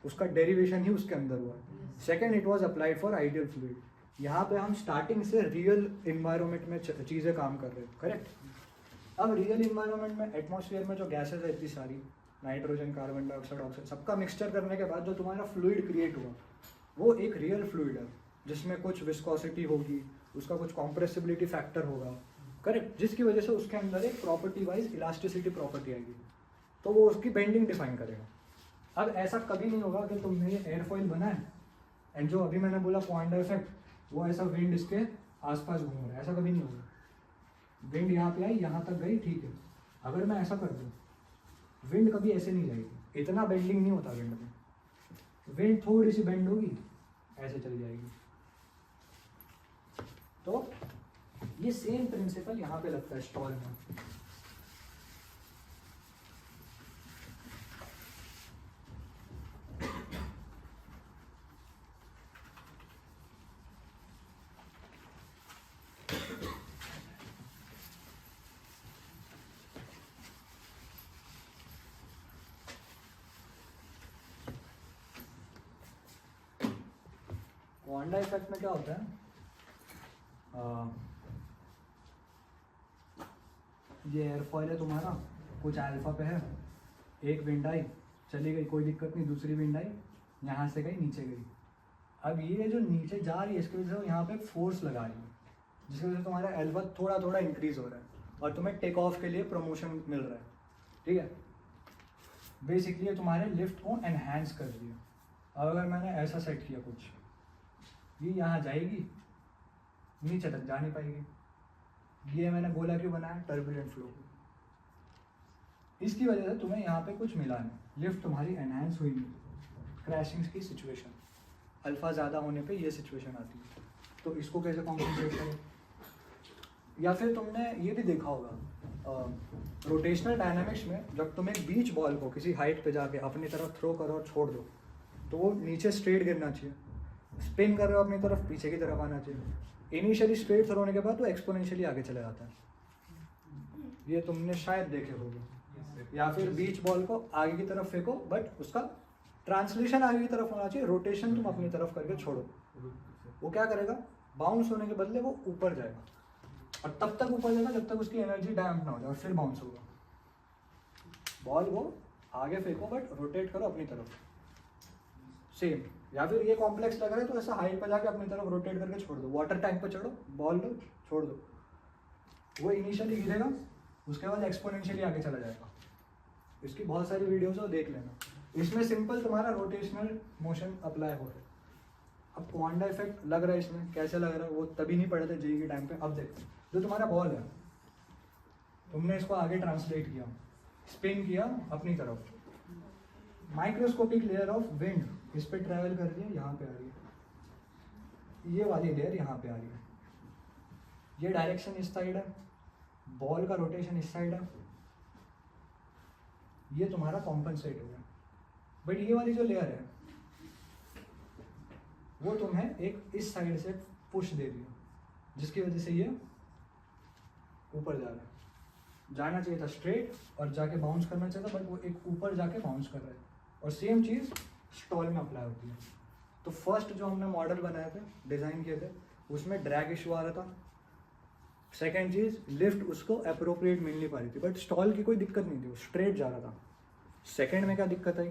उसका डेरिवेशन ही उसके अंदर हुआ है। Second, it was applied for ideal fluid. यहाँ पे हम स्टार्टिंग से रियल इन्वायरमेंट में चीज़ें काम कर रहे हैं, करेक्ट। अब रियल इन्वायरमेंट में एटमॉस्फेयर में जो गैसेज है इतनी सारी, नाइट्रोजन, कार्बन डाइऑक्साइड, ऑक्सीजन, सबका मिक्सचर करने के बाद जो तुम्हारा फ्लूइड क्रिएट हुआ वो एक रियल फ्लूइड है, जिसमें कुछ विस्कोसिटी होगी, उसका कुछ कॉम्प्रेसिबिलिटी फैक्टर होगा, करेक्ट, जिसकी वजह से उसके अंदर एक प्रॉपर्टी वाइज इलास्टिसिटी प्रॉपर्टी आएगी, तो वो उसकी बेंडिंग डिफाइन करेगा। अब ऐसा कभी नहीं होगा कि तुमने ये एयरफॉइल बना है एंड जो अभी मैंने बोला क्वांडा इफेक्ट, वो ऐसा विंड इसके आसपास घूम रहा है, ऐसा कभी नहीं होगा। विंड यहाँ पे आई, यहाँ तक गई, ठीक है। अगर मैं ऐसा कर दूँ, विंड कभी ऐसे नहीं जाएगी, इतना बेंडिंग नहीं होता विंड में, विंड थोड़ी सी बेंड होगी, ऐसे चली जाएगी। तो ये सेम प्रिंसिपल यहाँ पे लगता है स्टॉल में। क्वांडा इफेक्ट में क्या होता है, ये एयरफॉइल है तुम्हारा, कुछ अल्फा पे है, एक विंड आई, चली गई, कोई दिक्कत नहीं, दूसरी विंड आई, यहाँ से गई, नीचे गई। अब ये जो नीचे जा रही है इसकी वजह से यहाँ पे फोर्स लगा रही है, जिसकी वजह से तुम्हारा अल्फा थोड़ा थोड़ा इंक्रीज हो रहा है और तुम्हें टेक ऑफ के लिए प्रमोशन मिल रहा है, ठीक है। बेसिकली तुम्हारे लिफ्ट को एनहांस कर दिया। अब अगर मैंने ऐसा सेट किया कुछ, ये यहाँ जाएगी, नीचे तक जा नहीं पाएगी। ये मैंने बोला क्यों बनाया, टर्बुलेंट फ्लो। इसकी वजह से तुम्हें यहाँ पे कुछ मिला नहीं, लिफ्ट तुम्हारी एनहांस हुई नहीं। क्रैशिंग की सिचुएशन, अल्फा ज़्यादा होने पे ये सिचुएशन आती है, तो इसको कैसे कॉम्पनसेट करें? या फिर तुमने ये भी देखा होगा रोटेशनल डायनामिक्स में, जब तुम एक बीच बॉल को किसी हाइट पे जाके अपनी तरफ थ्रो करो और छोड़ दो, तो वो नीचे स्ट्रेट गिरना चाहिए। स्पिन कर रहे हो अपनी तरफ, पीछे की तरफ आना चाहिए। इनिशियली स्ट्रेट थ्रो होने के बाद तो एक्सपोनेंशियली आगे चला जाता है, ये तुमने शायद देखे होगे। या फिर बीच बॉल को आगे की तरफ फेंको, बट उसका ट्रांसलेशन आगे की तरफ होना चाहिए, रोटेशन तुम अपनी तरफ करके छोड़ो। वो क्या करेगा, बाउंस होने के बदले वो ऊपर जाएगा। और तब तक ऊपर जाएगा जब तक उसकी एनर्जी डैम्प ना हो जाए और फिर बाउंस होगा। बॉल को आगे फेंको बट रोटेट करो अपनी तरफ, सेम। या फिर ये कॉम्प्लेक्स लग रहा है तो ऐसा हाइट पर जाके अपनी तरफ रोटेट करके छोड़ दो। वाटर टैंक पर चढ़ो, बॉल लो, छोड़ दो, वो इनिशियली गिरेगा, उसके बाद एक्सपोनेंशियली आगे चला जाएगा। इसकी बहुत सारी वीडियोस हो, देख लेना। इसमें सिंपल तुम्हारा रोटेशनल मोशन अप्लाई हो रहा है। अब क्वांडा इफेक्ट लग रहा है इसमें, कैसे लग रहा है वो तभी नहीं पढ़े थे जेईई के टाइम पे। अब देखो, जो तुम्हारा बॉल है, तुमने इसको आगे ट्रांसलेट किया, स्पिन किया अपनी तरफ, माइक्रोस्कोपिक लेयर ऑफ विंड इस पे ट्रैवल कर रही है, यहाँ पे आ रही है, ये वाली लेयर यहाँ पे आ रही है, ये डायरेक्शन इस साइड है, बॉल का रोटेशन इस साइड है, ये तुम्हारा कॉम्पनसेट हो गया। बट ये वाली जो लेयर है वो तुम्हें एक इस साइड से पुश दे रही है, जिसकी वजह से ये ऊपर जा रहा है। जाना चाहिए था स्ट्रेट और जाके बाउंस करना चाहिए था, बट वो एक ऊपर जाके बाउंस कर रहा है। और सेम चीज़ स्टॉल में अप्लाई होती है। तो फर्स्ट जो हमने मॉडल बनाए थे, डिज़ाइन किए थे, उसमें ड्रैग इशू आ रहा था। सेकेंड चीज़, लिफ्ट उसको अप्रोप्रिएट मिल नहीं पा रही थी, बट स्टॉल की कोई दिक्कत नहीं थी, वो स्ट्रेट जा रहा था। सेकेंड में क्या दिक्कत आई,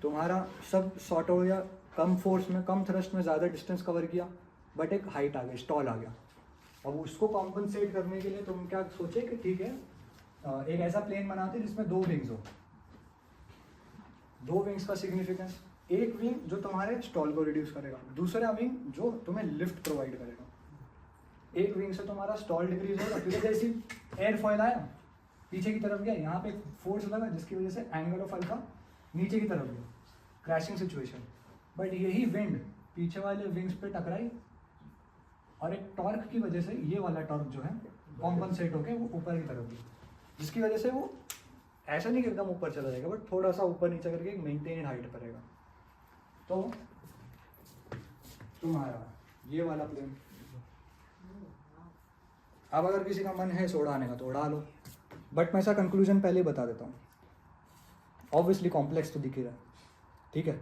तुम्हारा सब सॉर्ट हो गया, कम फोर्स में, कम थ्रस्ट में ज़्यादा डिस्टेंस कवर किया, बट एक हाइट आ गई, स्टॉल आ गया। अब उसको कॉम्पनसेट करने के लिए तुम क्या सोचे कि ठीक है, एक ऐसा प्लेन बनाते जिसमें 2 विंग्स हो। 2 विंग्स का सिग्निफिकेंस, एक विंग जो तुम्हारे स्टॉल को रिड्यूस करेगा, दूसरा विंग जो तुम्हें लिफ्ट प्रोवाइड करेगा। एक विंग से तुम्हारा स्टॉल डिक्रीज होगा, क्योंकि जैसे एयर फॉयल आया पीछे की तरफ गया, यहाँ पे फोर्स लगा जिसकी वजह से एंगल ऑफ अल्फा नीचे की तरफ गया, क्रैशिंग सिचुएशन। बट यही विंड पीछे वाले विंग्स पे टकराई और एक टॉर्क की वजह से ये वाला टॉर्क जो है कॉम्पनसेट होकर वो ऊपर की तरफ गया, जिसकी वजह से वो ऐसा नहीं कि एकदम ऊपर चला जाएगा, बट थोड़ा सा ऊपर नीचे करके एक मेंटेन हाइट पर रहेगा। तो तुम्हारा ये वाला प्लेन, अब अगर किसी का मन है इसको उड़ाने का तो उड़ा लो, बट मैं ऐसा कंक्लूजन पहले ही बता देता हूँ। ऑब्वियसली कॉम्प्लेक्स तो दिख ही रहा है, ठीक है।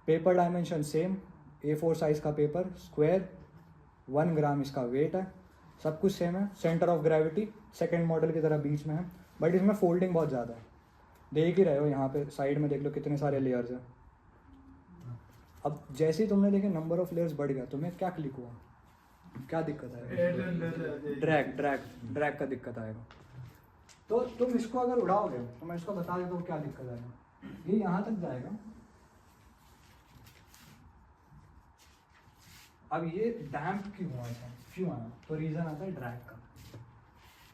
Paper dimension same, A4 size का पेपर, स्क्वायर, 1 ग्राम इसका वेट है, सब कुछ सेम है। Centre of gravity second model की तरह बीच में है, बट इसमें फोल्डिंग बहुत ज़्यादा है। देख ही रहे हो यहाँ पे साइड में, देख लो कितने सारे लेयर्स हैं। अब जैसे ही तुमने देखे नंबर ऑफ लेयर्स बढ़ गया, तुम्हें क्या क्लिक हुआ, क्या दिक्कत आएगी? ड्रैग का दिक्कत आएगा। तो तुम इसको अगर उड़ाओगे तो मैं इसको बता देता हूँ क्या दिक्कत आएगा। ये यहाँ तक जाएगा, अब ये डैम्प क्यों हुआ था, क्यों आया, तो रीज़न आता है ड्रैग का।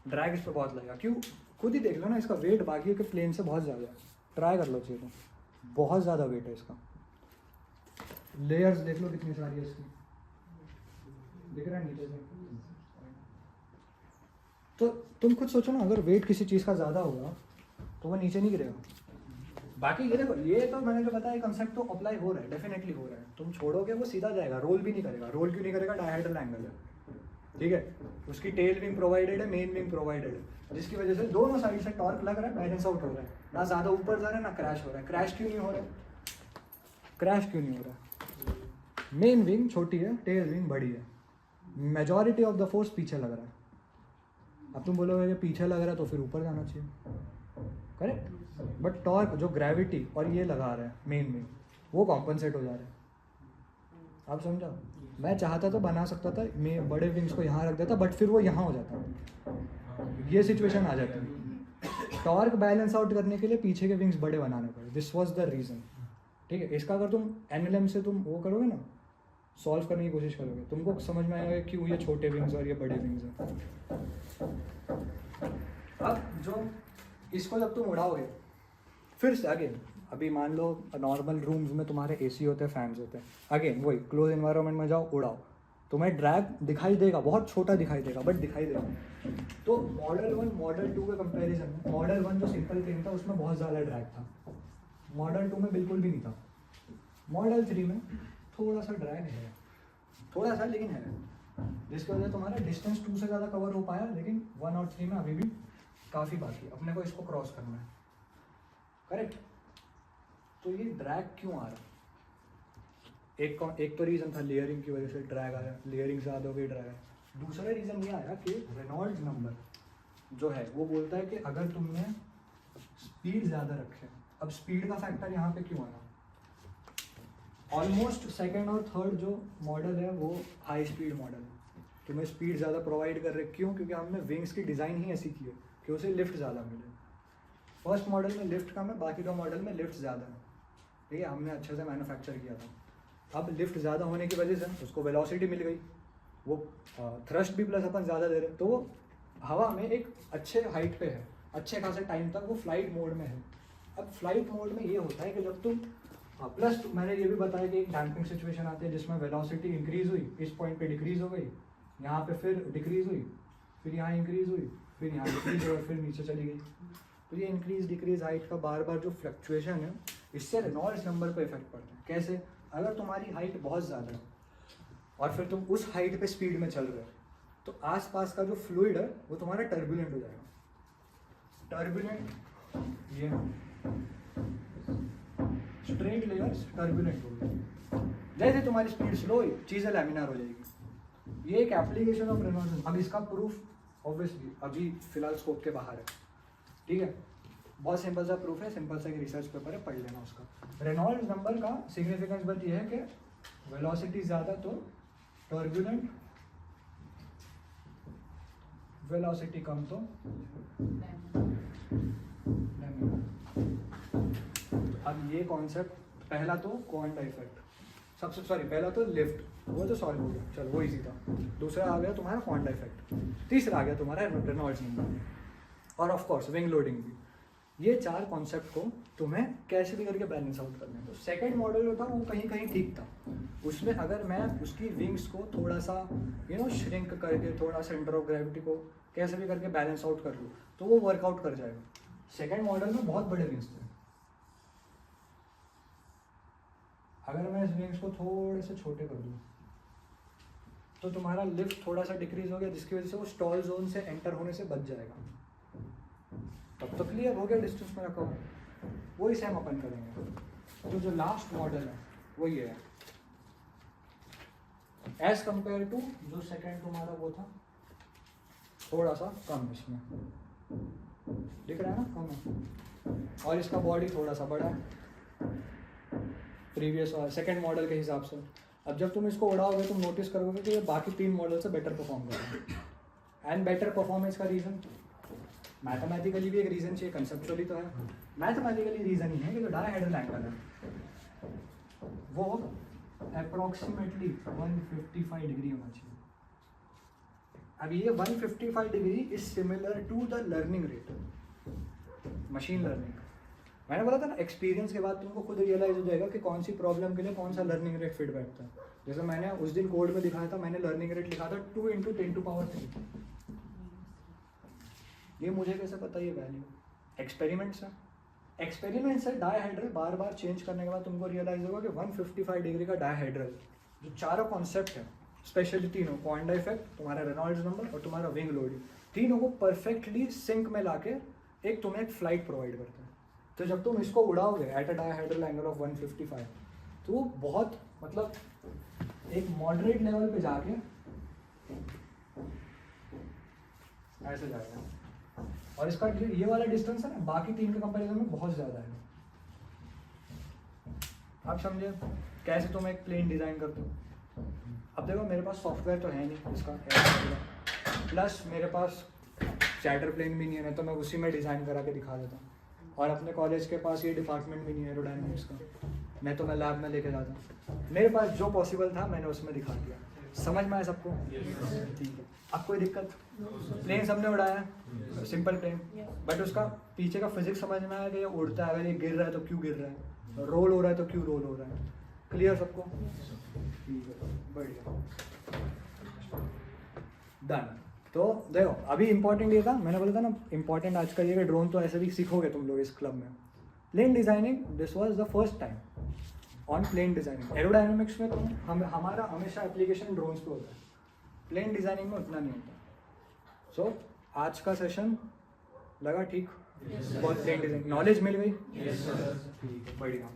ड्रैग इस पर बहुत लगेगा, क्यों, खुद ही देख लो ना, इसका वेट बाकी के प्लेन से बहुत ज़्यादा है। ट्राई कर लो चाहिए तो, बहुत ज़्यादा वेट है इसका। लेयर्स देख लो कितनी सारी है इसकी, दिख रहा है नीचे से। तो तुम खुद सोचो ना, अगर वेट किसी चीज़ का ज़्यादा होगा तो वो नीचे नहीं गिरेगा। बाकी ये देखो, ये तो मैंने जो बताया कंसेप्ट तो अप्लाई हो रहा है, डेफिनेटली हो रहा है। तुम छोड़ोगे वो सीधा जाएगा, रोल भी नहीं करेगा। रोल क्यों नहीं करेगा, डायहेड्रल एंगल है, ठीक है। उसकी टेल विंग प्रोवाइडेड है, मेन विंग प्रोवाइडेड है, जिसकी वजह से दोनों साइड से टॉर्क लग रहा है, बैलेंस आउट हो रहा है, ना ज़्यादा ऊपर जा रहा है ना क्रैश हो रहा है। क्रैश क्यों नहीं हो रहा है, क्रैश क्यों नहीं हो रहा है? मेन विंग छोटी है, टेल विंग बड़ी है, मेजॉरिटी ऑफ द फोर्स पीछे लग रहा है। अब तुम बोलोगे कि पीछे लग रहा है तो फिर ऊपर जाना चाहिए, करेक्ट। बट टॉर्क जो ग्रेविटी और ये लगा रहा है मेन विंग, वो कॉम्पनसेट हो जा रहा है। आप समझा, मैं चाहता तो बना सकता था, मैं बड़े विंग्स को यहाँ रख देता, बट फिर वो यहाँ हो जाता, ये सिचुएशन आ जाती है। टॉर्क बैलेंस आउट करने के लिए पीछे के विंग्स बड़े बनाने पड़े, दिस वॉज द रीज़न, ठीक है। इसका अगर तुम एनएलएम से तुम वो करोगे ना, सॉल्व करने की कोशिश करोगे, तुमको समझ में आएगा क्यों ये छोटे विंग्स और ये बड़े विंग्स हैं। अब जो इसको जब तुम उड़ाओगे, फिर से अगेन, अभी मान लो नॉर्मल रूम्स में तुम्हारे एसी होते हैं, फैंस होते हैं, अगेन वही क्लोज एनवायरनमेंट में जाओ, उड़ाओ, तुम्हें ड्रैग दिखाई देगा, बहुत छोटा दिखाई देगा, बट दिखाई देगा। तो मॉडल 1 मॉडल 2 के कंपैरिजन में, मॉडल 1 जो सिंपल प्लेन था उसमें बहुत ज़्यादा ड्रैग था, मॉडल 2 में बिल्कुल भी नहीं था। मॉडल 3 में थोड़ा सा ड्रैग है, थोड़ा सा लेकिन है, जिसकी वजह से तुम्हारा डिस्टेंस 2 से ज़्यादा कवर हो पाया, लेकिन 1 और 3 में अभी भी काफ़ी बाकी, अपने को इसको क्रॉस करना है, करेक्ट। तो ये ड्रैग क्यों आ रहा है, एक तो रीज़न था लेयरिंग की वजह से ड्रैग आया, लेयरिंग ज़्यादा हो गई ड्रैग आया। दूसरा रीज़न ये आया कि रेनॉल्ड्स नंबर जो है वो बोलता है कि अगर तुमने स्पीड ज़्यादा रखे, अब स्पीड का फैक्टर यहाँ पे क्यों आया? ऑलमोस्ट सेकंड और थर्ड जो मॉडल है वो हाई स्पीड मॉडल है, तुम्हें स्पीड ज़्यादा प्रोवाइड कर रहे, क्यों? क्योंकि हमने विंग्स की डिज़ाइन ही ऐसी की है कि उसे लिफ्ट ज़्यादा मिले। फर्स्ट मॉडल में लिफ्ट कम है, बाकी दो मॉडल में लिफ्ट ज़्यादा है, ठीक है, हमने अच्छे से मैन्युफैक्चर किया था। अब लिफ्ट ज़्यादा होने की वजह से उसको वेलोसिटी मिल गई, वो थ्रस्ट भी प्लस अपन ज़्यादा दे रहे, तो वो हवा में एक अच्छे हाइट पे है, अच्छे खासे टाइम तक वो फ्लाइट मोड में है। अब फ्लाइट मोड में ये होता है कि जब तुम प्लस मैंने ये भी बताया कि एक डैम्पिंग सिचुएशन आती है जिसमें वेलोसिटी इंक्रीज हुई, इस पॉइंट पे डिक्रीज हो गई, यहाँ पे फिर डिक्रीज हुई, फिर यहाँ इंक्रीज हुई, फिर यहाँ डिक्रीज हुई, फिर नीचे चली गई। तो ये इंक्रीज डिक्रीज हाइट का बार बार जो फ्लक्चुएशन है, इससे रेनॉल्ड्स नंबर पे इफेक्ट पड़ता है। कैसे? अगर तुम्हारी हाइट बहुत ज़्यादा है और फिर तुम उस हाइट पे स्पीड में चल रहे हो, तो आसपास का जो फ्लूइड है वो तुम्हारा टर्बुलेंट हो जाएगा। टर्बुलेंट ये स्ट्रेट लेयर्स टर्बुलेंट हो गई, जैसे तुम्हारी स्पीड स्लो हुई चीज़ें लैमिनार हो जाएगी। ये एक एप्लीकेशन ऑफ रेनॉल्ड्स। अब इसका प्रूफ ऑब्वियसली अभी फिलहाल स्कोप के बाहर है, ठीक है, बहुत सिंपल सा प्रूफ है, सिंपल सा एक रिसर्च पेपर है, पढ़ लेना उसका। रेनॉल्ड्स नंबर का सिग्निफिकेंस बस ये है कि वेलोसिटी ज़्यादा तो टर्बुलेंट, वेलोसिटी कम तो लैमिनार। अब ये कॉन्सेप्ट पहला तो क्वांटा इफेक्ट, सबसे सॉरी पहला तो लिफ्ट, वो तो सॉल्व हो गया, चलो वो इजी था। दूसरा आ गया तुम्हारा क्वांटा इफेक्ट, तीसरा आ गया तुम्हारा रेनॉल्ड्स नंबर, और ऑफ कोर्स विंग लोडिंग भी। ये चार कॉन्सेप्ट को तुम्हें कैसे भी करके बैलेंस आउट करना है। तो सेकंड मॉडल जो था वो कहीं कहीं ठीक था, उसमें अगर मैं उसकी विंग्स को थोड़ा सा श्रिंक करके थोड़ा सेंटर ऑफ ग्रेविटी को कैसे भी करके बैलेंस आउट कर लूँ तो वो वर्कआउट कर जाएगा। सेकंड मॉडल में बहुत बड़े विंग्स थे, अगर मैं इस विंग्स को थोड़े से छोटे कर दूँ तो तुम्हारा लिफ्ट थोड़ा सा डिक्रीज हो गया, जिसकी वजह से वो स्टॉल जोन से एंटर होने से बच जाएगा। तब तो क्लियर हो गया डिस्टेंस में रखा हुआ, वही सेम अपन करेंगे। तो जो लास्ट मॉडल है वो ये है, एज कंपेयर टू जो सेकंड तुम्हारा वो था, थोड़ा सा कम इसमें दिख रहा है ना, कम है, और इसका बॉडी थोड़ा सा बड़ा है प्रीवियस और सेकंड मॉडल के हिसाब से। अब जब तुम इसको उड़ाओगे तुम नोटिस करोगे कि ये बाकी तीन मॉडल से बेटर परफॉर्म कर रहे हैं। एंड बेटर परफॉर्मेंस का रीज़न मैथमेटिकली भी एक रीज़न चाहिए, कंसेप्चुअली तो है, मैथमेटिकली रीज़न ही है कि जो डायहेड्रल एंगल है वो अप्रॉक्सीमेटली 155 डिग्री होना चाहिए। अब ये 155 degree is similar to the learning rate, machine learning. मैंने बोला था ना, एक्सपीरियंस के बाद तुमको खुद रियलाइज हो जाएगा कि कौन सी प्रॉब्लम के लिए कौन सा लर्निंग रेट फिट बैठता है। जैसे मैंने उस दिन कोड में दिखाया था, मैंने लर्निंग रेट लिखा था 2 × 10⁻3। ये मुझे कैसे पता ये वैल्यू? एक्सपेरिमेंट्स है, एक्सपेरिमेंट्स है डायहेड्रल बार बार चेंज करने के बाद तुमको रियलाइज होगा कि 155 डिग्री का डायहेड्रल, जो चारों कॉन्सेप्ट है स्पेशली तीनों, क्वांटा इफेक्ट, तुम्हारा रेनॉल्ड्स नंबर और तुम्हारा विंग लोडिंग, तीनों को परफेक्टली सिंक में लाके एक तुम्हें एक फ्लाइट प्रोवाइड करता है। तो जब तुम इसको उड़ाओगे at a dihedral angle of 155 तो वो बहुत मतलब एक मॉडरेट लेवल पे जाके ऐसे जाएगा, और इसका ये वाला डिस्टेंस है ना बाकी तीन के कंपैरिजन में बहुत ज़्यादा है। आप समझे कैसे तुम एक प्लेन डिज़ाइन करते हो? अब देखो मेरे पास सॉफ्टवेयर तो है नहीं इसका, प्लस मेरे पास चैटर प्लेन भी नहीं है, तो मैं उसी में डिज़ाइन करा के दिखा देता हूँ। और अपने कॉलेज के पास ये डिपार्टमेंट भी नहीं है एरोडायनामिक्स का, मैं तो मैं लैब में लेके जाता। मेरे पास जो पॉसिबल था मैंने उसमें दिखा दिया। समझ में आया सबको? ठीक है। अब कोई दिक्कत? प्लेन सबने उड़ाया है, सिंपल प्लेन, बट उसका पीछे का फिजिक्स समझ में आया कि ये उड़ता है, अगर ये गिर रहा है तो क्यों गिर रहा है, रोल हो रहा है तो क्यों रोल हो रहा है। क्लियर सबको? ठीक है, बढ़िया, डन। तो देखो अभी इंपॉर्टेंट ये था, मैंने बोला था ना इंपॉर्टेंट आज का ये कि ड्रोन तो ऐसे भी सीखोगे तुम लोग इस क्लब में। Plane designing, this was the first time on plane designing. Aerodynamics में तो हमारा हमेशा एप्लीकेशन ड्रोन्स पे होता है, प्लेन डिज़ाइनिंग में उतना नहीं होता। सो आज का सेशन लगा ठीक? बहुत प्लेन डिज़ाइनिंग नॉलेज मिल गई? ठीक है, बढ़िया।